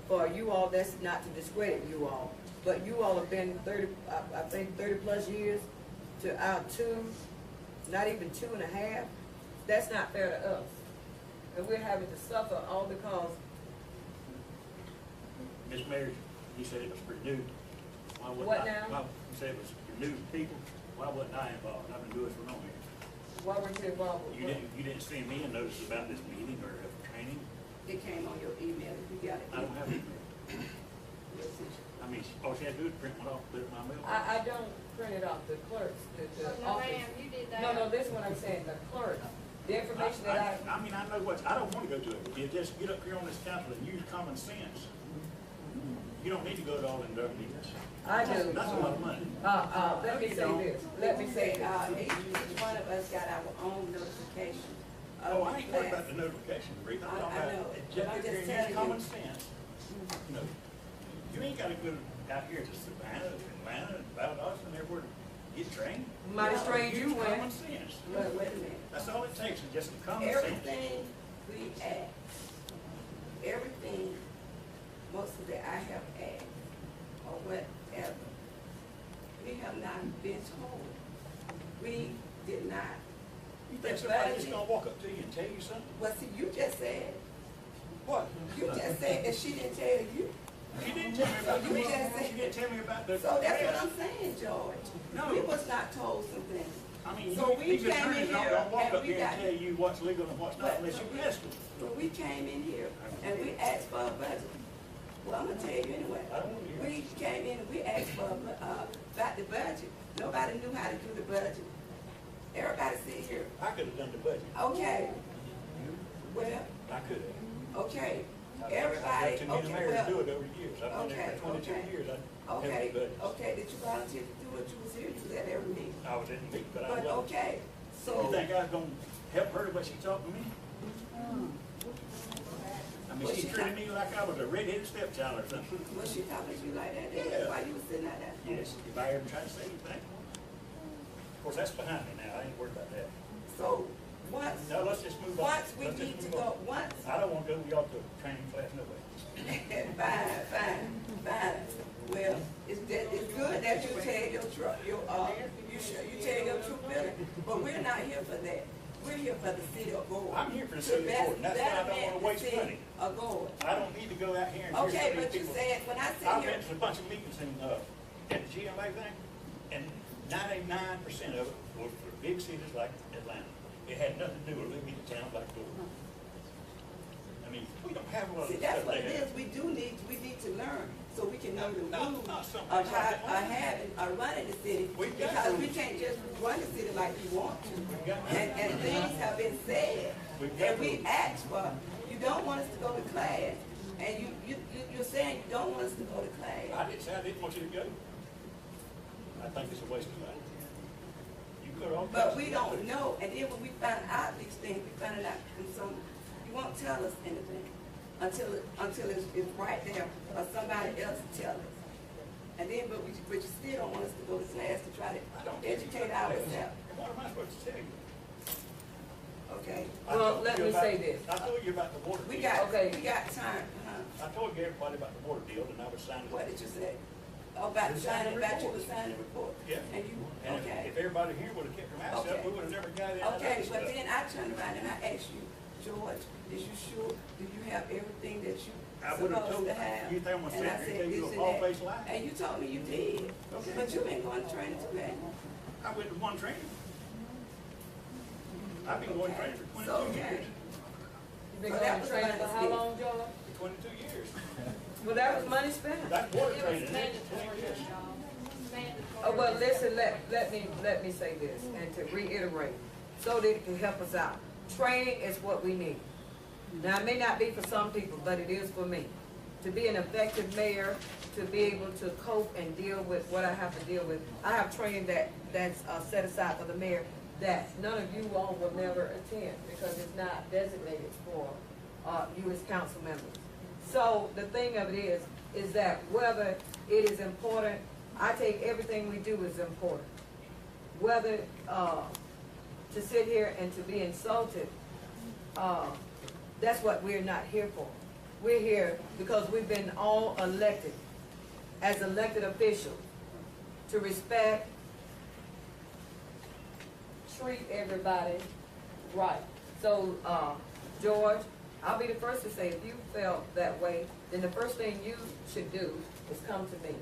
for you all, that's not to discredit you all, but you all have been 30, I think 30+ years to our 2, not even 2.5. That's not fair to us. And we're having to suffer all because. Ms. Mayor, you said it was for new. Why wasn't What I- now? why- You said it was for new people. Why wasn't I involved? I've been doing it for long here. Why weren't you involved with what? You didn't send me a notice about this meeting or training? It came on your email, you got it. I don't have it. I mean, all she had to do is print one off, put it in my mail. I don't print it off, the clerks, the No, office. ma'am, you did that. No, this one I'm saying, the clerk, the information that I mean, I know what, I don't want to go to it. You just get up here on this council and use common sense. You don't need to go to all them drug meetings. I do. That's a lot of money. Let me say this, let me say this. Each one of us got our own notification. Oh, I ain't worried about the notification, Rick. I'm talking I know, about but just I'm get here just and use telling common you. sense. You know, you ain't got to go out here to Savannah, Atlanta, and Valdosta, and everywhere to get trained. Might have trained you Use when. common sense. Wait a minute. That's all it takes is just some common sense. Everything we ask, everything, most of it I have asked, or whatever, we have not been told. We did not. You think somebody's just gonna walk up to you and tell you something? Well, see, you just said, What? you just said that she didn't tell you. You didn't tell me about the You meeting. just said- You didn't tell me about the. So that's what I'm saying, George. No. We was not told some things. I mean, So you, we these came in attorneys here don't walk and up we here got. and tell you what's legal and what's not But- unless you ask them. When we came in here and we asked for a budget, well, I'm gonna tell you anyway. I don't want to hear it. We came in and we asked for, about the budget. Nobody knew how to do the budget. Everybody sit here. I could have done the budget. Okay. Well, I could have. okay. I've Everybody, to me the okay, mayor to do well, it over the years. I've been there for 22 okay. years. I okay, have the budget. okay, did you volunteer to do it? You was here, you was at every meeting. I was in the meeting, but I But, wasn't. okay, You so. think I was gonna help her the way she talked to me? I mean, Was she she treated not- me like I was a red-headed stepchild or something. Was she talking to you like that? That's Yeah. why you was sitting out there? Yes, if I ever try to say anything. Of course, that's behind me now. I ain't worried about that. So, once. No, let's just move on. Once we Let's just need to move on. go, once. I don't want to go to y'all to a training class, no way. Fine. Well, it's good that you tell your truck, you tell your true feeling, but we're not here for that. We're here for the city of Gore. I'm here for the city of Gore, and that's why I don't want to waste money. Of Gore. I don't need to go out here and hear Okay, so many but you people. said, when I said I've here. been to a bunch of meetings in, at the GMA thing, and 99% of it was for big cities like Atlanta. It had nothing to do with little bitty towns like Gore. I mean, we don't have a lot of See, stuff that's what they it have. is, we need to learn, so we can know the rules not something of how, like that. having, running the city. We've got Because we rules. can't just run the city like we want to. got And things have been said, We've got and we rules. asked for, you don't want us to go to class, and you're saying you don't want us to go to class. I didn't say I didn't want you to go. I think it's a waste of money. You could all. But we don't know, and then when we find out these things, we find it out from some, you won't tell us anything until it's right there, or somebody else tell us. And then, but you still don't want us to go to class to try to educate ourselves. What am I supposed to tell you? Okay. Well, let me say this. I told you about the water deal. We got time, I told everybody about the water deal, and I was signing. What did you say? Oh, about the signing, about you was signing the report? Yeah. And you, And okay. if everybody here would have kept their mouth shut, we would have never got it out of Okay, this but stuff. then I turned around and I asked you, George, is you sure, do you have everything that you I would have supposed told to have? you. I'm gonna And I sit said here and tell you this a and bald-faced that. lie. And you told me you did. Okay. But you ain't going to training too, man. I went to one training. I've been going to training for 22 years. You've been going to training for how long, George? 22 years. Well, that was money spent. That water training, that's 20 years. Oh, well, listen, let me say this, and to reiterate, so that it can help us out. Training is what we need. Now, it may not be for some people, but it is for me. To be an effective mayor, to be able to cope and deal with what I have to deal with. I have training that's set aside for the mayor that none of you all will never attend because it's not designated for you as council members. So the thing of it is that whether it is important, I take everything we do as important. Whether to sit here and to be insulted, that's what we're not here for. We're here because we've been all elected as elected officials to respect, treat everybody right. So, George, I'll be the first to say if you felt that way, then the first thing you should do is come to me.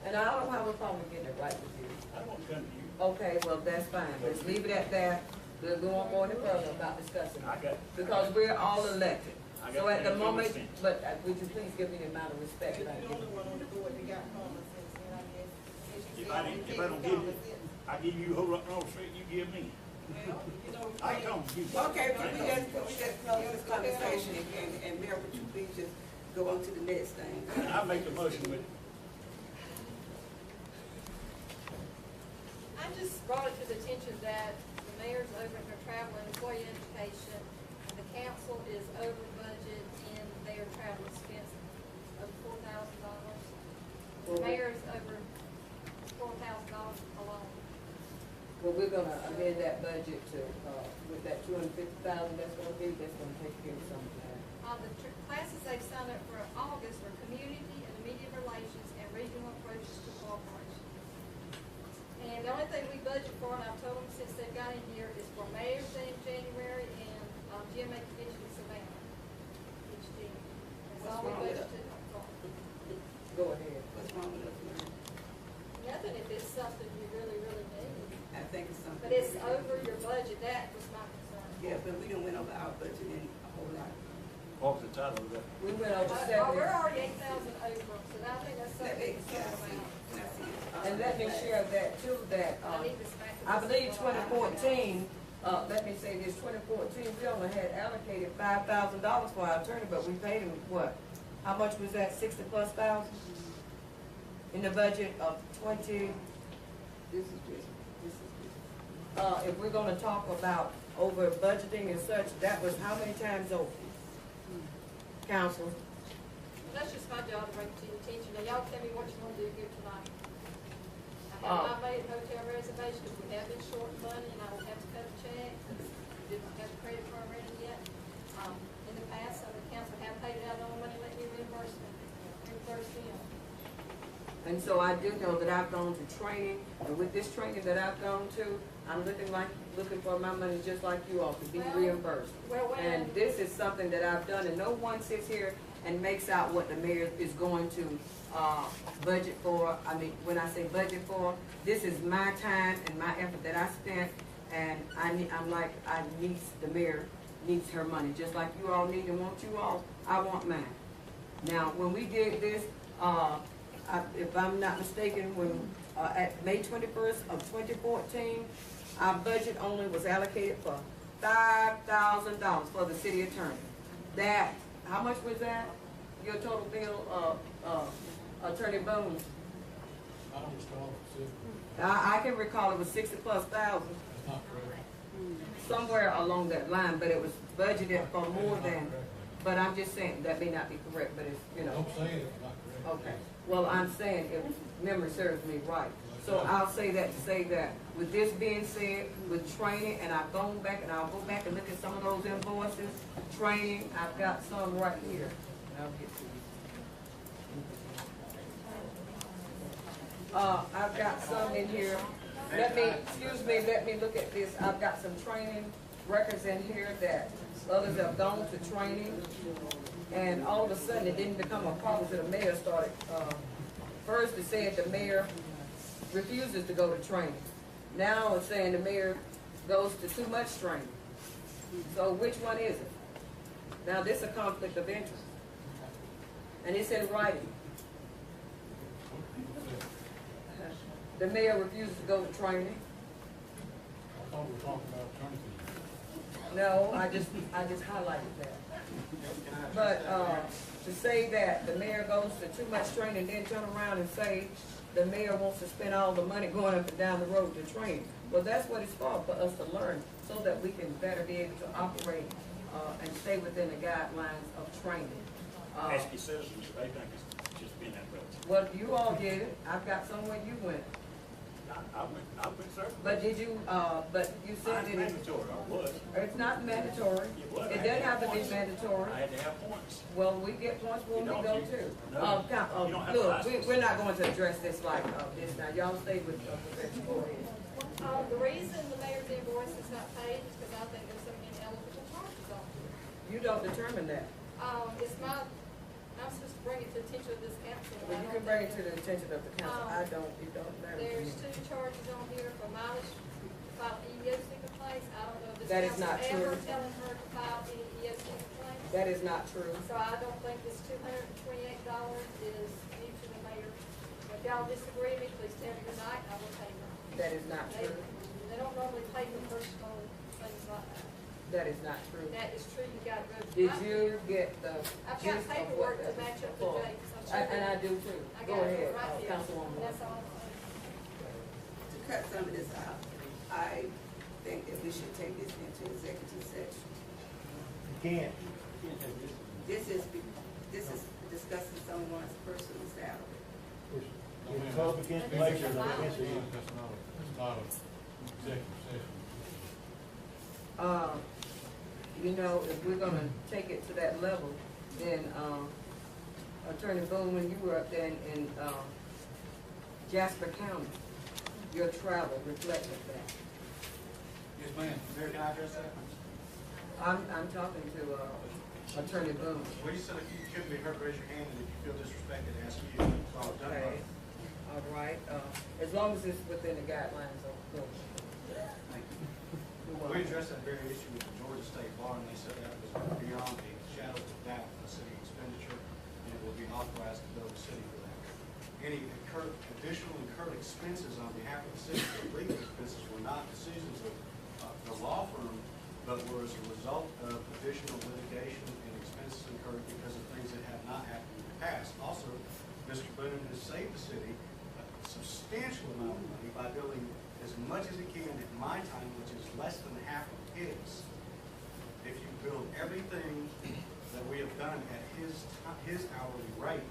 And I don't have a problem getting it right with you. I don't want to come to you. Okay, well, that's fine. Let's leave it at that. We'll go on more further about discussing it. Because we're all elected. So at the moment, but would you please give me the amount of respect that I give you? If I don't give you, I give you a whole lot more straight you give me. I come to you. Okay, but we just close this conversation and Mayor, would you please just go on to the next thing? I make the motion with. I just brought it to the attention that the mayor's over in her travel and employee education, and the council is over budget in their travel expenses of $4,000. The mayor's over $4,000 alone. Well, we're gonna amend that budget to, with that $250,000 that's gonna take care of some of that. The classes they've signed up for August are community and media relations and regional approaches to cooperation. And the only thing we budget for, and I've told them since they've got in here, is for mayor's day in January and GMA convention in Savannah each year. That's all we budgeted for. Go ahead. What's wrong with us, Mayor? Nothing if it's something you really, really need. I think it's something. But it's over your budget, that was my concern. Yeah, but we done went over our budget in a whole lot. What was the title of that? We went over We're 70. already 8,000 over, so I think that's something to concern about. And let me share that too, that, I believe 2014, let me say this, 2014, we only had allocated $5,000 for our attorney, but we paid him what? How much was that, 60 plus thousand? In the budget of 20, if we're gonna talk about over budgeting and such, that was how many times over? Council? Well, that's just my job to bring it to your attention. Now, y'all tell me what you want to do here tonight. I have not made a hotel reservation because we have been short money and I will have to cut a check. We didn't have the credit card ready yet. In the past, some of the council have paid it out on money, let me reimburse them. And so I do know that I've gone to training, and with this training that I've gone to, I'm looking for my money just like you all to be reimbursed. And this is something that I've done, and no one sits here and makes out what the mayor is going to budget for. I mean, when I say budget for, this is my time and my effort that I spent, and the mayor needs her money, just like you all need and want you all, I want mine. Now, when we did this, if I'm not mistaken, when at May 21st of 2014, our budget only was allocated for $5,000 for the city attorney. That, how much was that? Your total bill, Attorney Boone? I can recall it was 60+ thousand. Somewhere along that line, but it was budgeted for more than, but I'm just saying, that may not be correct, but it's, you know. Don't say it's not correct. Okay, well, I'm saying, if memory serves me right. So I'll say that to say that, with this being said, with training, and I've gone back, and I'll go back and look at some of those invoices, training, I've got some right here, and I'll get to you. I've got some in here. Let me look at this. I've got some training records in here that others have gone to training, and all of a sudden it didn't become a problem until the mayor started. First it said the mayor refuses to go to training. Now it's saying the mayor goes to too much training. So which one is it? Now this is a conflict of interest. And it's in writing. The mayor refuses to go to training. I thought we were talking about attorney fees. No, I just highlighted that. But to say that the mayor goes to too much training, then turn around and say the mayor wants to spend all the money going up and down the road to train. Well, that's what it's for us to learn, so that we can better be able to operate and stay within the guidelines of training. Ask your citizens if they think it's just been that way. Well, you all did it. I've got somewhere you went. I went, sir. But did you, but you said that Mandatory, I was. it's not mandatory. was. It doesn't have to be mandatory. I had to have points. Well, we get points when we You go don't, too. you don't have Look, license. we're not going to address this like this now. Y'all stay with Professor Boyd. The reason the mayor's invoice is not paid is because I think there's some ineligible charges on it. You don't determine that. It's not, I'm supposed to bring it to the attention of this council. Well, you can bring it to the attention of the council. It don't matter to me. There's 2 charges on here for mileage to file EEOC complaints. I don't know if this That is council not true. ever telling her to file any EEOC complaints. That is not true. So I don't think this $228 is due to the mayor. If y'all disagree with me, please tell me tonight, I will pay them. That is not They true. don't normally pay for personal things like that. That is not true. That is true, you gotta go. Did you get the I've gist got of what paperwork to that match up was the for? dates. And I do too. I Go got it ahead, right here. Councilwoman. That's all. To cut some of this out, I think that we should take this into executive session. You can't. This is discussing someone's personal salary. It's public information, against you. That's not an executive session. You know, if we're gonna take it to that level, then, Attorney Boone, when you were up there in Jasper County, your travel reflected that. Yes, ma'am. Mayor, can I address that? I'm talking to, Attorney Boone. Well, you said if you couldn't be heard, raise your hand, and if you feel disrespected, ask you. So I've done Okay, both. all right, as long as it's within the guidelines of the. Thank you. We addressed that very issue with the Georgia State Bar, and they said that was beyond the shadow of a doubt a city expenditure, and it will be authorized to bill the city for that. Any additional incurred expenses on behalf of the city for legal expenses were not decisions of the law firm, but were as a result of additional litigation and expenses incurred because of things that have not happened in the past. Also, Mr. Boone has saved the city a substantial amount of money by billing as much as he can at my time, which is less than half of his. If you build everything that we have done at his hourly rate,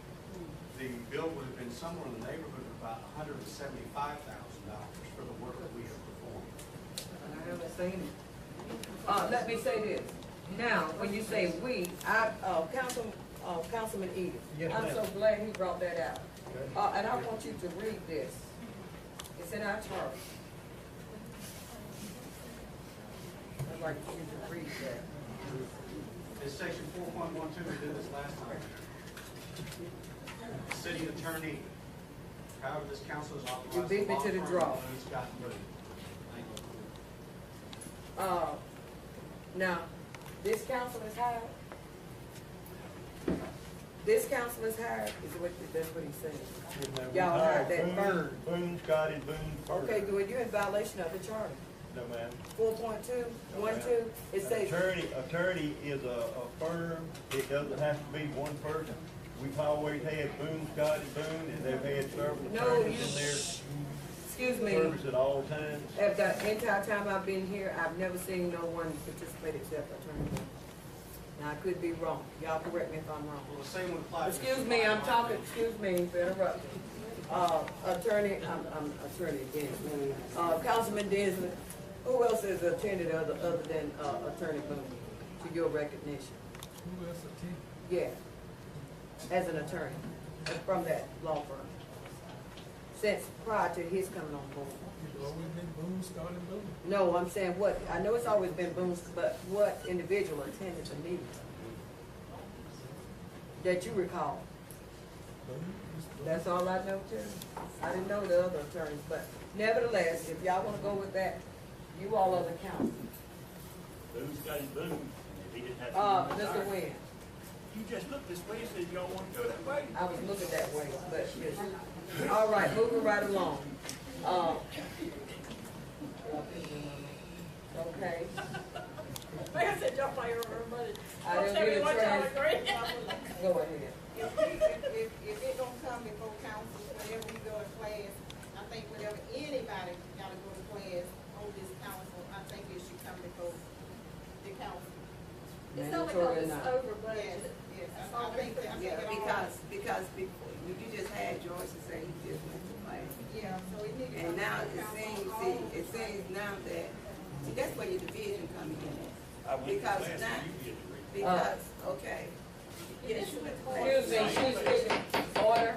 the bill would have been somewhere in the neighborhood of about $175,000 for the work that we have performed. I haven't seen it. Let me say this. Now, when you say we, Councilman Edith, Yes, I'm ma'am. so glad he brought that out. And I want you to read this. It's in our charter. I'd like you to read that. It's section 4.12, we did this last time. City attorney. However, this council is authorized. You beat me to the draw. Scott and Boone. Thank you. Now, this council is hired. This council is hired, that's what he's saying. Y'all hired that firm. Boone, Scott, and Boone firm. Okay, good, you're in violation of the charter. No, ma'am. 4.2.12, it says. Attorney is a firm. It doesn't have to be one person. We've always had Boone, Scott, and Boone, and they've had several No, attorneys in there. Excuse me. Service at all times. At the entire time I've been here, I've never seen no one participate except Attorney Boone. Now, I could be wrong. Y'all correct me if I'm wrong. Well, the same would apply. Excuse me, I'm talking, excuse me for interrupting. Attorney Densley. Councilman Densley, who else has attended other than Attorney Boone, to your recognition? Who else attended? Yeah, as an attorney, from that law firm, since prior to his coming on board. It's always been Boone, starting Boone. No, I'm saying what, I know it's always been Boone's, but what individual attended the meeting that you recall? That's all I know too. I didn't know the other attorneys, but nevertheless, if y'all wanna go with that, you all are the council. Boone's got his Boone. He didn't have to. Mr. Wynn. You just looked this way and said y'all want to go that way. I was looking that way, but yes. All right, moving right along. Okay. Like I said, y'all probably remember money. I didn't Tell me get what a y'all chance. agree. Go ahead. If it don't come before council, whenever we go to class, I think whenever anybody gotta go to class on this council, I think it should come before the council. It's only because it's over budget. Yes, That's I all think that, Yeah, because before, you just had George to say he just went to class. yeah, so it needs to And come now before it council. seems, it seems now that, see, that's where your division coming in at. I went to Because class now, and you get a degree. because, okay. Yes, you went to class. Excuse me, she's speaking. Order.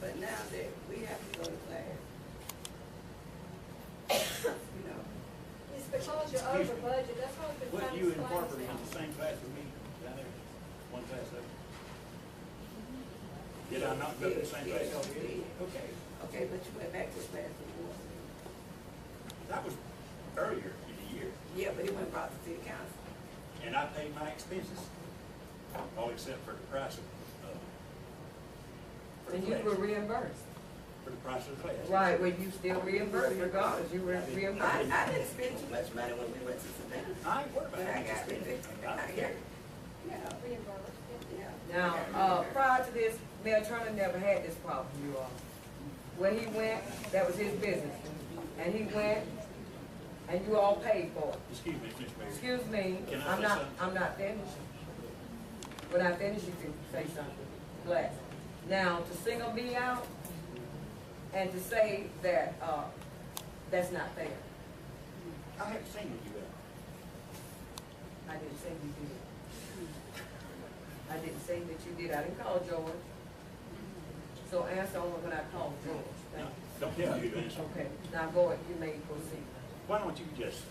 But now that we have to go to class, you know, It's because you're over budget, that's why we've been What, trying you to and explain Parker this. in the same class with me down there? One class over? Did I not go to the same class over here? Okay. okay, but you went back to class before. That was earlier in the year. Yeah, but it went brought to city council. And I paid my expenses, all except for the price of, for the And you class. were reimbursed. For the price of the class. Right, well, you still reimbursed regardless, you were reimbursed. I didn't spend too much money when we went to Savannah. I ain't worried about But I it. got it. I got it. Yeah. Now, prior to this, Mayor Turner never had this problem, you all. When he went, that was his business. And he went, and you all paid for it. Excuse me, Mr. Mayor. Excuse me, Can I say something? I'm not finished. When I finish, you can say something. Glad. Now, to single me out and to say that, that's not fair. I haven't seen what you I didn't say you did. I didn't say that you did. I didn't call George. So answer only when I call George. Thank you. Don't tell me to answer. Okay, now go ahead, you may proceed. Why don't you just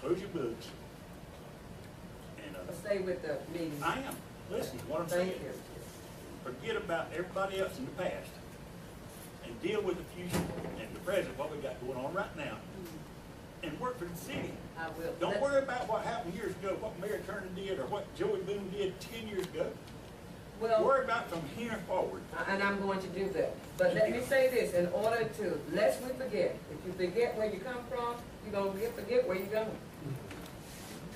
close your books and, Stay with the meeting. I am. Listen, what I'm saying. Thank you. Forget about everybody else in the past and deal with the future and the present, what we got going on right now, and work for the city. I will. Don't worry about what happened years ago, what Mayor Turner did, or what Joey Boone did 10 years ago. Well, worry about from here forward. And I'm going to do that. But let me say this, in order to, lest we forget, if you forget where you come from, you're going to forget where you're going.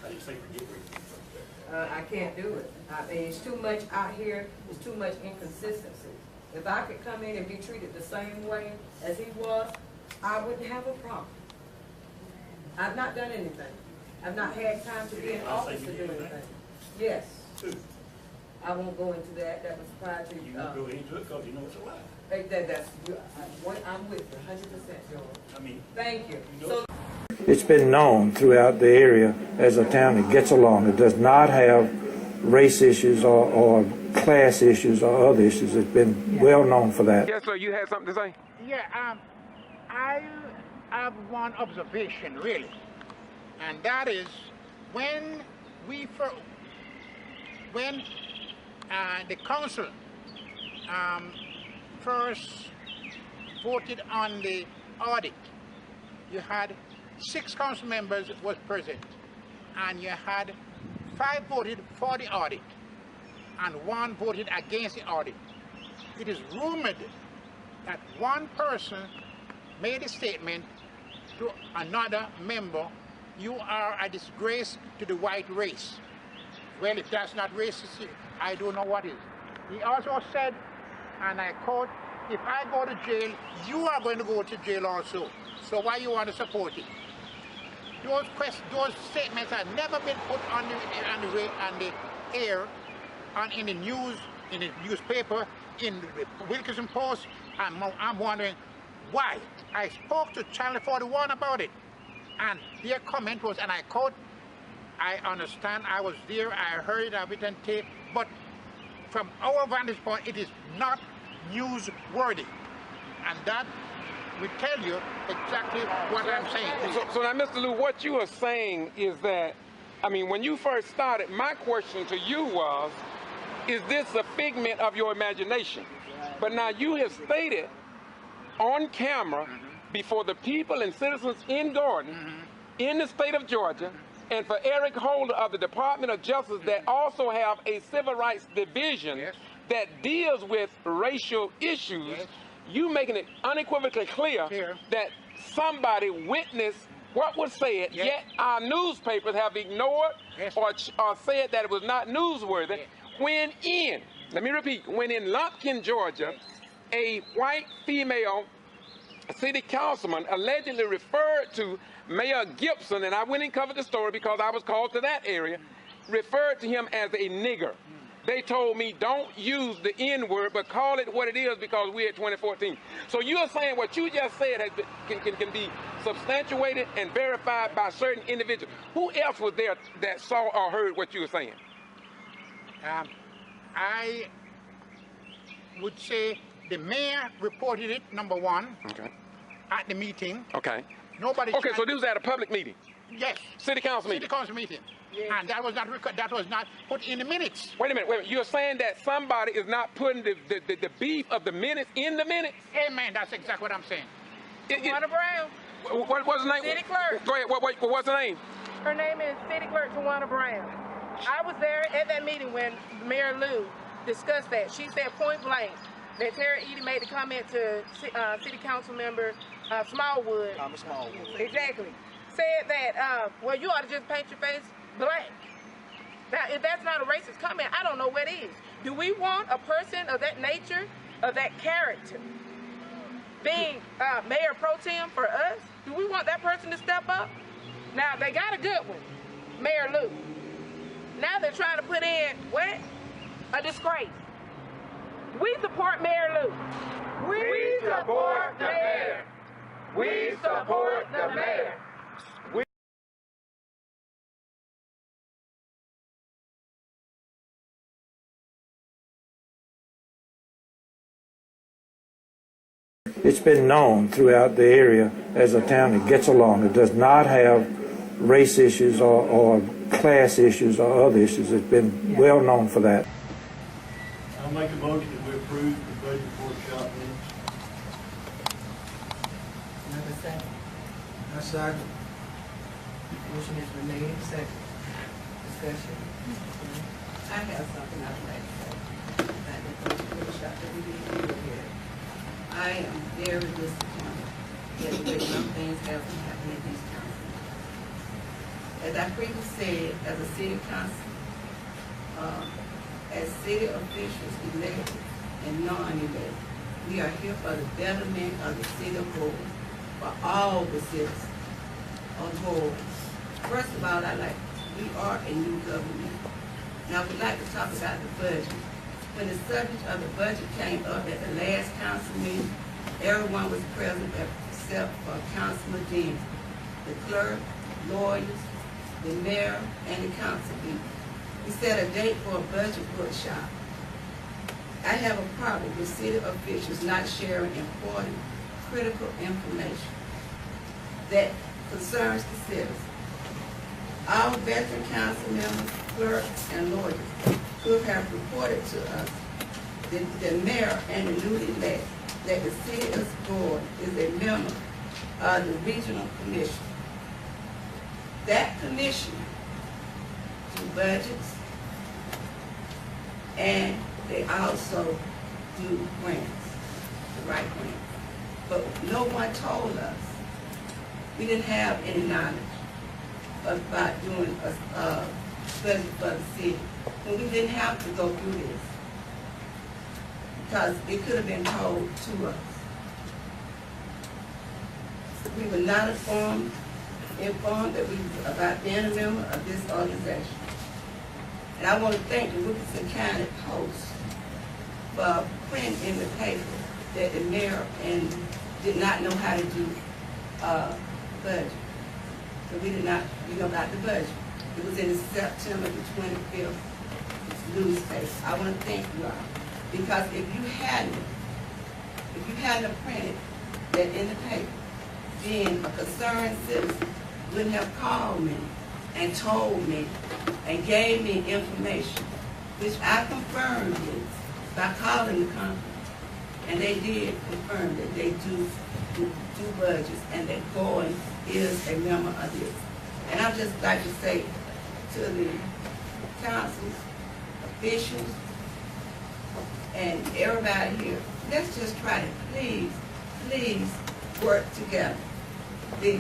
I didn't say forget where you come from. I can't do it. I mean, it's too much out here, there's too much inconsistency. If I could come in and be treated the same way as he was, I wouldn't have a problem. I've not done anything. I've not had time to be in office to do anything. Yes. I won't go into that. That was prior to. You won't go into it because you know it's a lie. I'm with you, 100%, George. I mean. Thank you. So. It's been known throughout the area as a town that gets along. It does not have race issues or class issues or other issues. It's been well known for that. Yes, sir, you had something to say? Yeah, I have one observation, really. And that is when the council first voted on the audit, you had 6 council members was present, and you had 5 voted for the audit, and 1 voted against the audit. It is rumored that one person made a statement to another member, "You are a disgrace to the white race." Well, if that's not racist, I don't know what is. He also said, and I quote, if I go to jail, you are going to go to jail also. So why you want to support it? Those statements have never been put on the air, in the news, in the newspaper, in the Wilkinson Post. I'm wondering why. I spoke to Channel 41 about it, and their comment was, and I quote, I understand, I was there, I heard it, I've been on tape, but from our vantage point, it is not newsworthy. And that will tell you exactly what I'm saying. So now, Mr. Lew, what you are saying is that, I mean, when you first started, my question to you was, is this a figment of your imagination? But now you have stated on camera before the people and citizens in Gordon, in the state of Georgia, and for Eric Holder of the Department of Justice that also have a civil rights division that deals with racial issues, you making it unequivocally clear that somebody witnessed what was said, yet our newspapers have ignored or said that it was not newsworthy, when in, let me repeat, when in Lumpkin, Georgia, a white female city councilman allegedly referred to Mayor Gibson, and I went and covered the story because I was called to that area, referred to him as a nigger. They told me don't use the N-word, but call it what it is because we're at 2014. So you're saying what you just said has been, can be substantiated and verified by certain individuals. Who else was there that saw or heard what you were saying? I would say the mayor reported it, number one, at the meeting. Nobody. Okay, so this was at a public meeting? Yes. City council meeting? City council meeting. And that was not put in the minutes. Wait a minute. You're saying that somebody is not putting the beef of the minutes in the minutes? Amen, that's exactly what I'm saying. Tawana Brown. What's the name? City clerk. Go ahead, what's the name? Her name is City Clerk Tawana Brown. I was there at that meeting when Mayor Lew discussed that. She said point blank that Tara Edie made the comment to City Council Member Smallwood. Smallwood. Exactly. Said that, well, you ought to just paint your face black. Now, if that's not a racist comment, I don't know what is. Do we want a person of that nature, of that character, being Mayor Pro Tem for us? Do we want that person to step up? Now, they got a good one, Mayor Lew. Now they're trying to put in, what? A disgrace. We support Mayor Lew. We support the mayor. We support the mayor. It's been known throughout the area as a town that gets along. It does not have race issues or class issues or other issues. It's been well known for that. I'll make a motion that we approve the budget workshop minutes. Number second. That's second. Motion has been made, second. Discussion. I have something I'd like to say about the budget workshop that we did here. I am very disappointed that the way some things have been happening in these councils. As I previously said, as a city council, as city officials, elected and non-elected, we are here for the betterment of the city of Gordon, for all the citizens of Gordon. First of all, we are a new government. Now, we'd like to talk about the budget. When the subject of the budget came up at the last council meeting, everyone was present except for Councilman Dean, the clerk, lawyers, the mayor, and the council people. We set a date for a budget workshop. I have a problem with city officials not sharing important, critical information that concerns the citizens. All veteran council members, clerks, and lawyers could have reported to us the mayor and the newly elected that the city of Gordon is a member of the regional commission. That commission do budgets, and they also do grants, the right grants. But no one told us. We didn't have any knowledge about doing a budget for the city, when we didn't have to go through this. because it could have been told to us. We were not informed that we were about being a member of this organization. And I want to thank the Wilkinson County Post for printing in the paper that the mayor did not know how to do budget. So we did not, got the budget. It was in the September the 25th newspaper. I want to thank you all. Because if you hadn't printed that in the paper, then a concerned citizen wouldn't have called me and told me and gave me information, which I confirmed it by calling the company. And they did confirm that they do budgets and that Gordon is a member of this. And I'd just like to say to the councils, officials, and everybody here, let's just try to please work together. The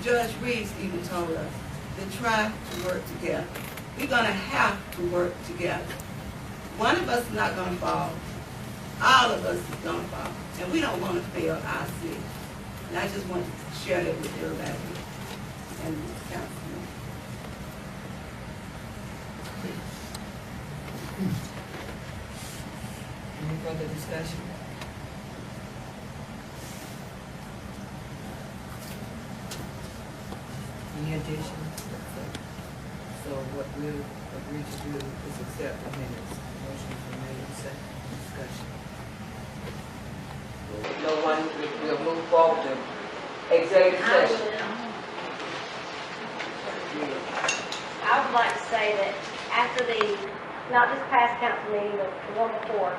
Judge Reeves even told us to try to work together. We're gonna have to work together. One of us is not gonna fall. All of us is gonna fall. And we don't want to fail our city. And I just want to share that with everybody here and the council. Any further discussion? Any additions? So what we'll agree to do is accept the minutes. Motion for made and second. Discussion. No one will move forward to executive session. I would like to say that after not this past council meeting, but the one before,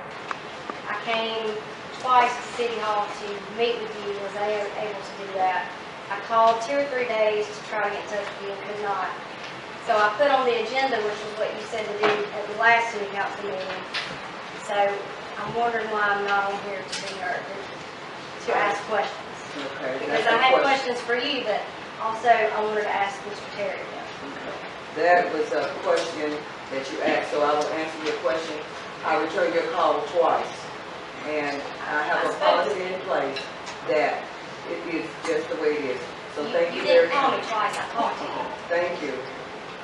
I came twice to City Hall to meet with you, was able to do that. I called 2 or 3 days to try to get in touch with you and could not. So I put on the agenda, which is what you said to do at the last city council meeting. So I'm wondering why I'm not on here to be heard, to ask questions. Okay. Because I had questions for you, but also I wanted to ask Mr. Terry. That was a question that you asked, so I will answer your question. I returned your call twice, and I have a policy in place that it is just the way it is. So thank you very much. You didn't call me twice, I talked to you. Thank you.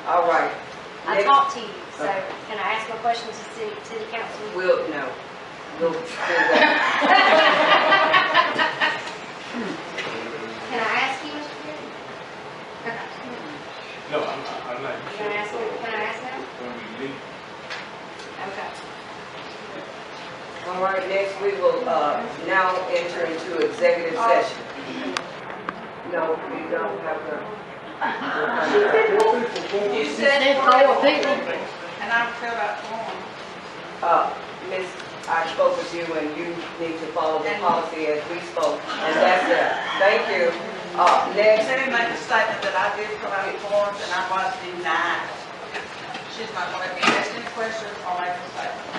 All right. I talked to you, so can I ask my questions to the council? No. We'll do that. Can I ask you, Mr. Terry? Okay. No, I'm not. Can I ask now? When we leave. Okay. All right, next we will now enter into executive session. No, we don't have to. You said 4 people, and I filled out form. Miss, I spoke with you, and you need to follow the policy as we spoke, and that's it. Thank you. Next. Terry made a statement that I did fill out forms and I was denied. She's not going to let me ask any questions or make a statement.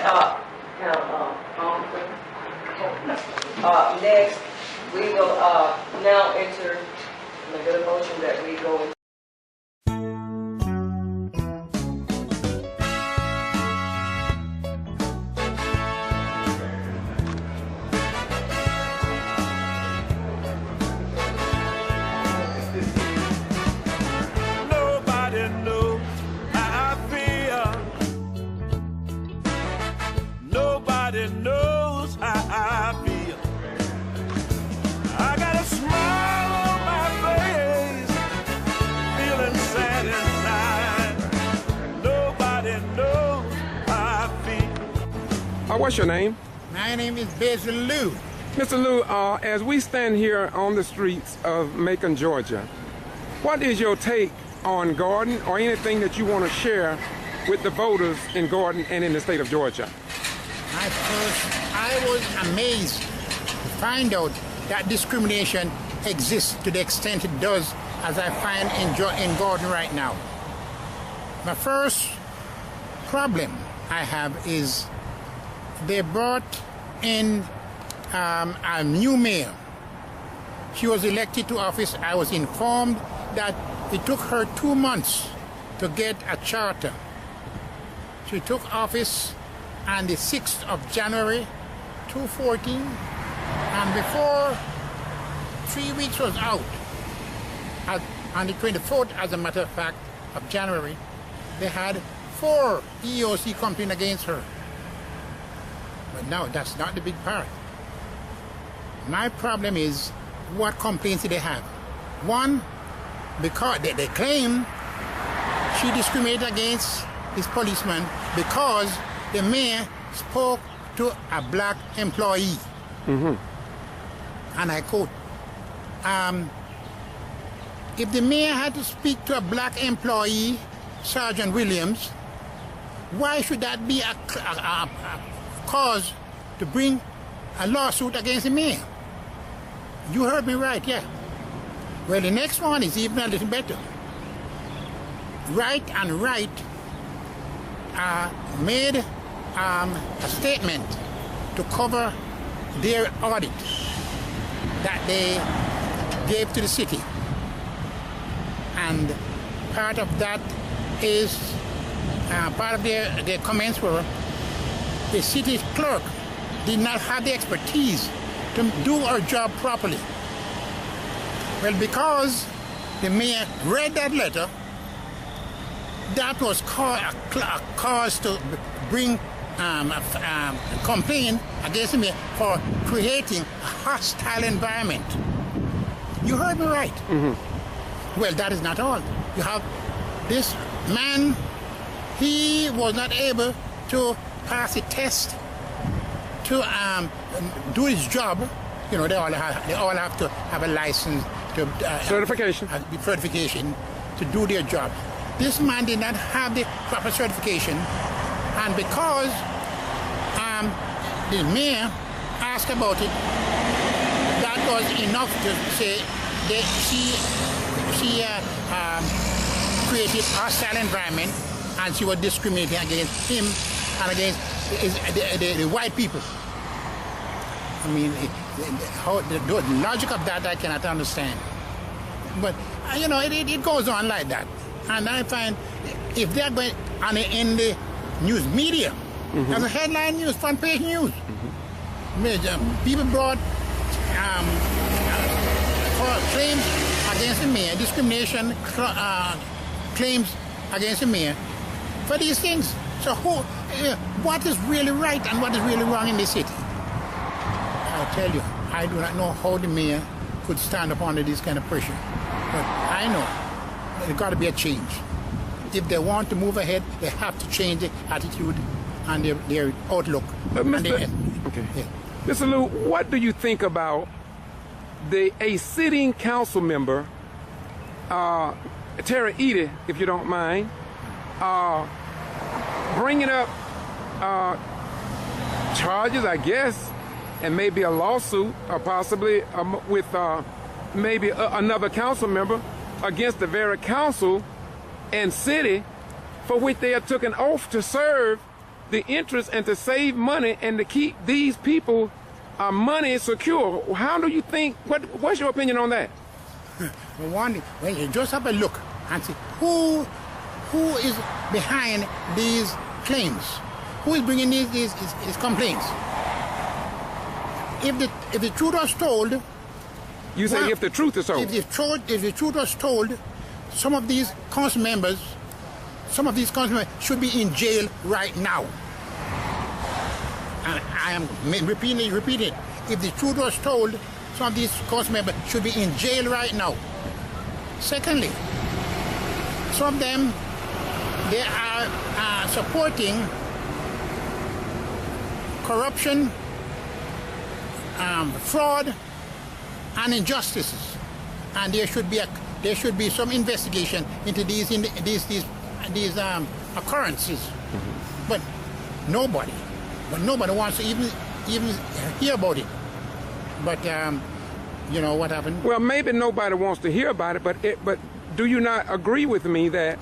Next, we will now enter, I'm going to get a motion that we go into What's your name? My name is Basil Liu. Mr. Liu, as we stand here on the streets of Macon, Georgia, what is your take on Gordon or anything that you want to share with the voters in Gordon and in the state of Georgia? I was amazed to find out that discrimination exists to the extent it does, as I find in Gordon right now. My first problem I have is they brought in a new mayor. She was elected to office. I was informed that it took her 2 months to get a charter. She took office on the 6th of January 2014, and before 3 weeks was out, on the 24th, as a matter of fact, of January, they had 4 EEOC complaints against her. But now, that's not the big part. My problem is, what complaints did they have? One, because they claim she discriminated against this policeman because the mayor spoke to a black employee. And I quote, if the mayor had to speak to a black employee, Sergeant Williams, why should that be a cause to bring a lawsuit against the mayor? You heard me right, yeah. Well, the next one is even a little better. Right and Right made a statement to cover their audit that they gave to the city. And part of that is, part of their comments were, the city clerk did not have the expertise to do her job properly. Well, because the mayor read that letter, that was a cause to bring a complaint against the mayor for creating a hostile environment. You heard me right. Well, that is not all. You have this man, he was not able to pass a test to do his job. You know, they all have to have a license to certification to do their job. This man did not have the proper certification, and because the mayor asked about it, that was enough to say that she created a hostile environment, and she was discriminating against him and against the white people. I mean, the logic of that I cannot understand. But, you know, it goes on like that. And I find if they're going in the news media, as a headline news, front page news, people brought claims against the mayor, discrimination claims against the mayor for these things. So what is really right and what is really wrong in the city? I'll tell you, I do not know how the mayor could stand up under this kind of pressure. But I know there's got to be a change. If they want to move ahead, they have to change the attitude and their outlook. Mr. Lew, what do you think about a sitting council member, Terry Edie, if you don't mind, bringing up charges, I guess, and maybe a lawsuit, or possibly with maybe another council member against the very council and city for which they have took an oath to serve the interest and to save money and to keep these people money secure? How do you think, what's your opinion on that? Well, you just have a look and see who is behind these claims, who is bringing these complaints. If the truth was told, you say if the truth is told. If the truth was told, some of these council members should be in jail right now. And I am repeating it. If the truth was told, some of these council members should be in jail right now. Secondly, some of them, they are supporting corruption, fraud, and injustices, and there should be some investigation into these occurrences. But nobody wants to even hear about it. But you know what happened? Well, maybe nobody wants to hear about it, but do you not agree with me that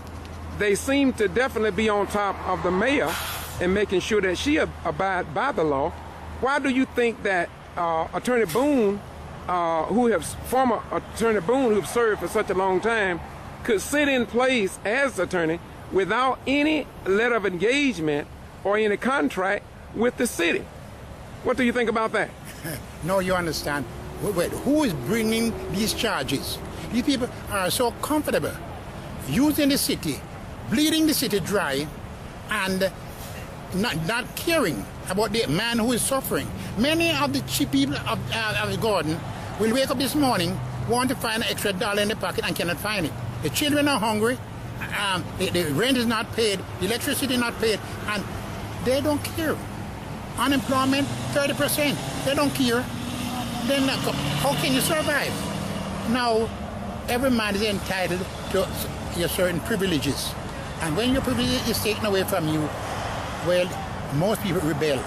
they seem to definitely be on top of the mayor and making sure that she abides by the law? Why do you think that Attorney Boone, former Attorney Boone, who served for such a long time, could sit in place as attorney without any letter of engagement or any contract with the city. What do you think about that? No, you understand. Wait, who is bringing these charges? These people are so comfortable using the city, bleeding the city dry, and not caring about the man who is suffering. Many of the cheap people of Gordon will wake up this morning, want to find an extra dollar in the pocket and cannot find it. The children are hungry, the rent is not paid, the electricity is not paid, and they don't care. Unemployment, 30%, they don't care. Then how can you survive? Now, every man is entitled to your certain privileges. And when your privilege is taken away from you, well, most people rebel.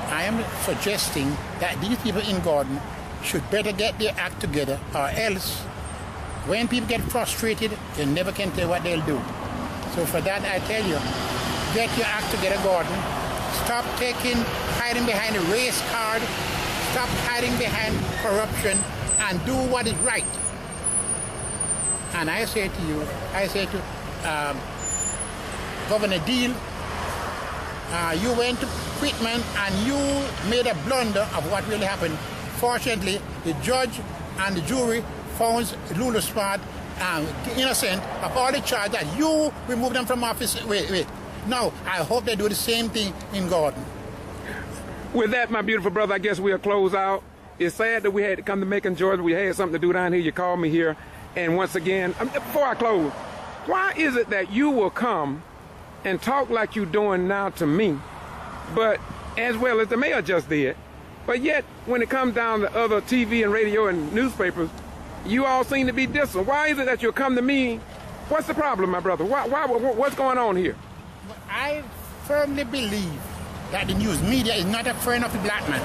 I am suggesting that these people in Gordon should better get their act together, or else when people get frustrated, you never can tell what they'll do. So for that, I tell you, get your act together, Gordon. Stop hiding behind a race card. Stop hiding behind corruption and do what is right. And I say to you, Governor Deal, you went to Whitman and you made a blunder of what will happen. Fortunately, the judge and the jury found Lulu Smart innocent of all the charges that you removed them from office. Wait. Now, I hope they do the same thing in Gordon. With that, my beautiful brother, I guess we'll close out. It's sad that we had to come to Macon, Georgia. We had something to do down here. You called me here. And once again, before I close, why is it that you will come and talk like you're doing now to me, but as well as the mayor just did, but yet when it comes down to other TV and radio and newspapers, you all seem to be distant. Why is it that you'll come to me? What's the problem, my brother? What's going on here? I firmly believe that the news media is not a friend of the black man.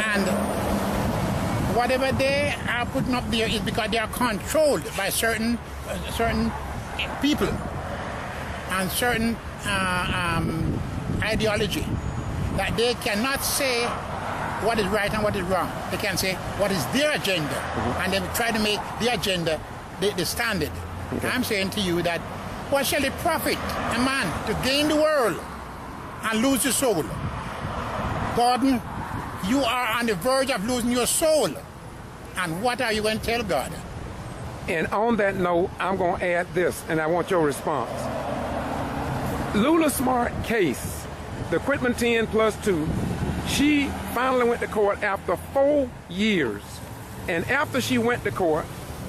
And whatever they are putting up there is because they are controlled by certain people and certain ideology, that they cannot say what is right and what is wrong. They can say what is their agenda, and they try to make their agenda the standard. Okay. I'm saying to you that what shall it profit a man to gain the world and lose his soul? Gordon, you are on the verge of losing your soul. And what are you going to tell God? And on that note, I'm going to add this, and I want your response. Lula Smart case, the Quitman 10+2, she finally went to court after 4 years. And after she went to court,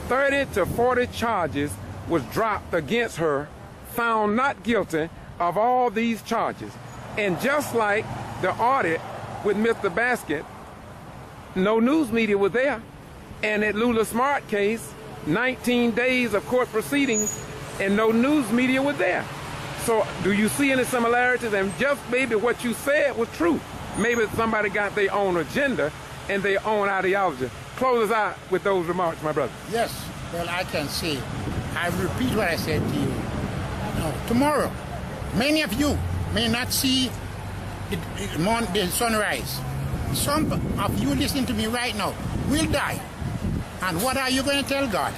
30 to 40 charges was dropped against her, found not guilty of all these charges. And just like the audit with Mr. Basket, no news media was there. And at Lula Smart case, 19 days of court proceedings and no news media was there. So do you see any similarities? And just maybe what you said was true. Maybe somebody got their own agenda and their own ideology. Close us out with those remarks, my brother. Yes, well, I can say, I repeat what I said to you. Tomorrow, many of you may not see the sunrise. Some of you listening to me right now will die. And what are you going to tell God?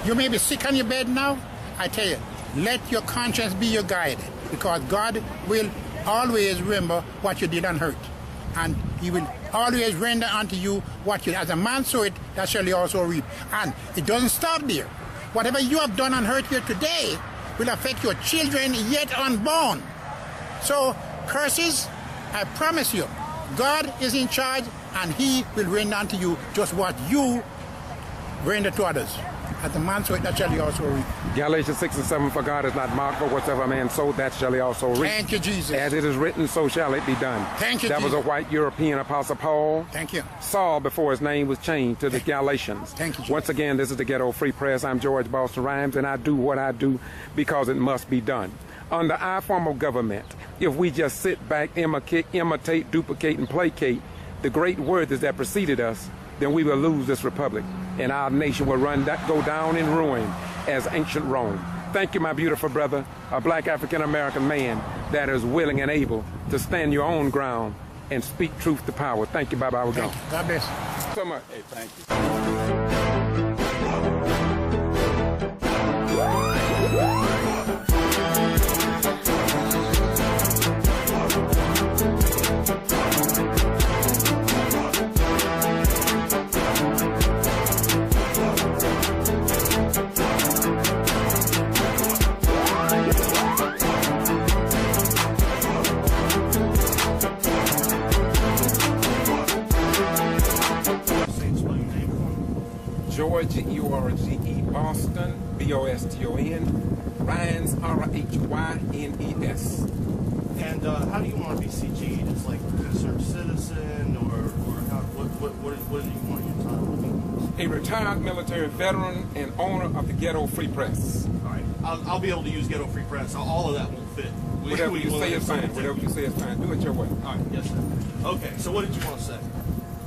You may be sick on your bed now. I tell you, let your conscience be your guide, because God will always remember what you did on earth. And he will always render unto you what you did. As a man sow it, that shall he also reap. And it doesn't stop there. Whatever you have done on earth here today will affect your children yet unborn. So, curses, I promise you, God is in charge, and he will render unto you just what you render to others. As a man sow it, that shall he also reap. Galatians 6:7, for God is not mocked, for whatsoever a man sowed, that shall he also reap. Thank you, Jesus. As it is written, so shall it be done. Thank you, That Jesus. was a white European apostle Paul. Thank you. Saul before his name was changed to the Galatians. Thank you, Jesus. Once again, this is the Ghetto Free Press. I'm George Boston Rhymes, and I do what I do because it must be done. Under our form of government, if we just sit back, imitate, duplicate, and placate the great words that preceded us, then we will lose this republic, and our nation will go down in ruin as ancient Rome. Thank you, my beautiful brother, a black African-American man that is willing and able to stand your own ground and speak truth to power. Thank you, Baba. I will go. God bless. So much. Hey, thank you. Georgia, E-O-R-G-E, Boston, B-O-S-T-O-N, Ryans, R-H-Y-N-E-S. And how do you want to be CG'd? It's like concerned citizen, or how, what do you want your title to be? A retired military veteran and owner of the Ghetto Free Press. All right, I'll be able to use Ghetto Free Press. All of that won't fit. Whatever you say is fine. Whatever you say is fine. Do it your way. All right, yes, sir. Okay, so what did you want to say?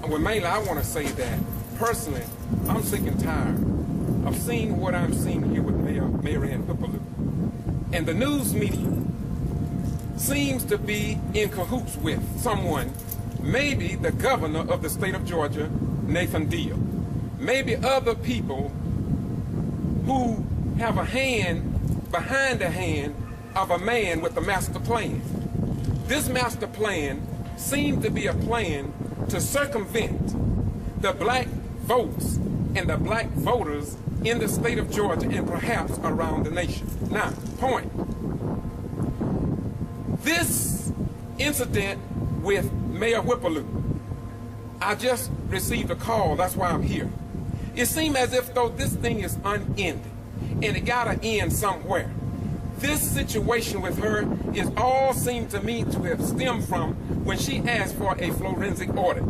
Well, mainly I want to say that, personally, I'm sick and tired of seeing what I'm seeing here with Mayor Ann Whipperloo. And the news media seems to be in cahoots with someone, maybe the governor of the state of Georgia, Nathan Deal, maybe other people who have a hand behind the hand of a man with a master plan. This master plan seems to be a plan to circumvent the black votes and the black voters in the state of Georgia and perhaps around the nation. Now, point. This incident with Mayor Whipperloo, I just received a call, that's why I'm here. It seems as if though this thing is unending, and it gotta end somewhere. This situation with her is all seemed to me to have stemmed from when she asked for a forensic audit.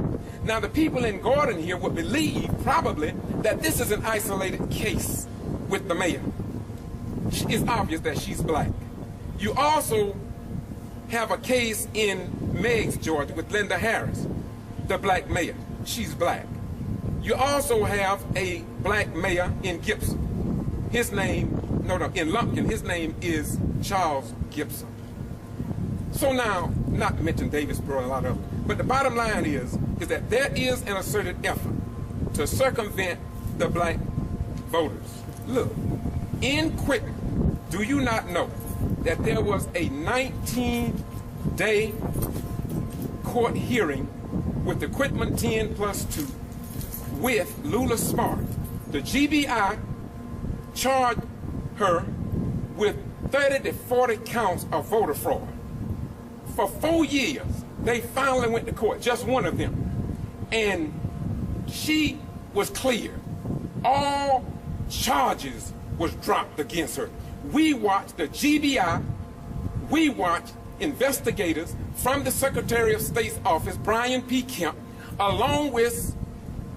Now the people in Gordon here would believe probably that this is an isolated case with the mayor. It's obvious that she's black. You also have a case in Meigs, Georgia with Linda Harris, the black mayor. She's black. You also have a black mayor in Gibson. His name, in Lumpkin, his name is Charles Gibson. So now, not to mention Davisboro and a lot of them, but the bottom line is that there is an asserted effort to circumvent the black voters. Look, in Quitman, do you not know that there was a 19-day court hearing with the Quitman 10+2 with Lula Smart? The GBI charged her with 30 to 40 counts of voter fraud. For 4 years, they finally went to court, just one of them. And she was cleared. All charges was dropped against her. We watched the GBI, we watched investigators from the Secretary of State's office, Brian P. Kemp, along with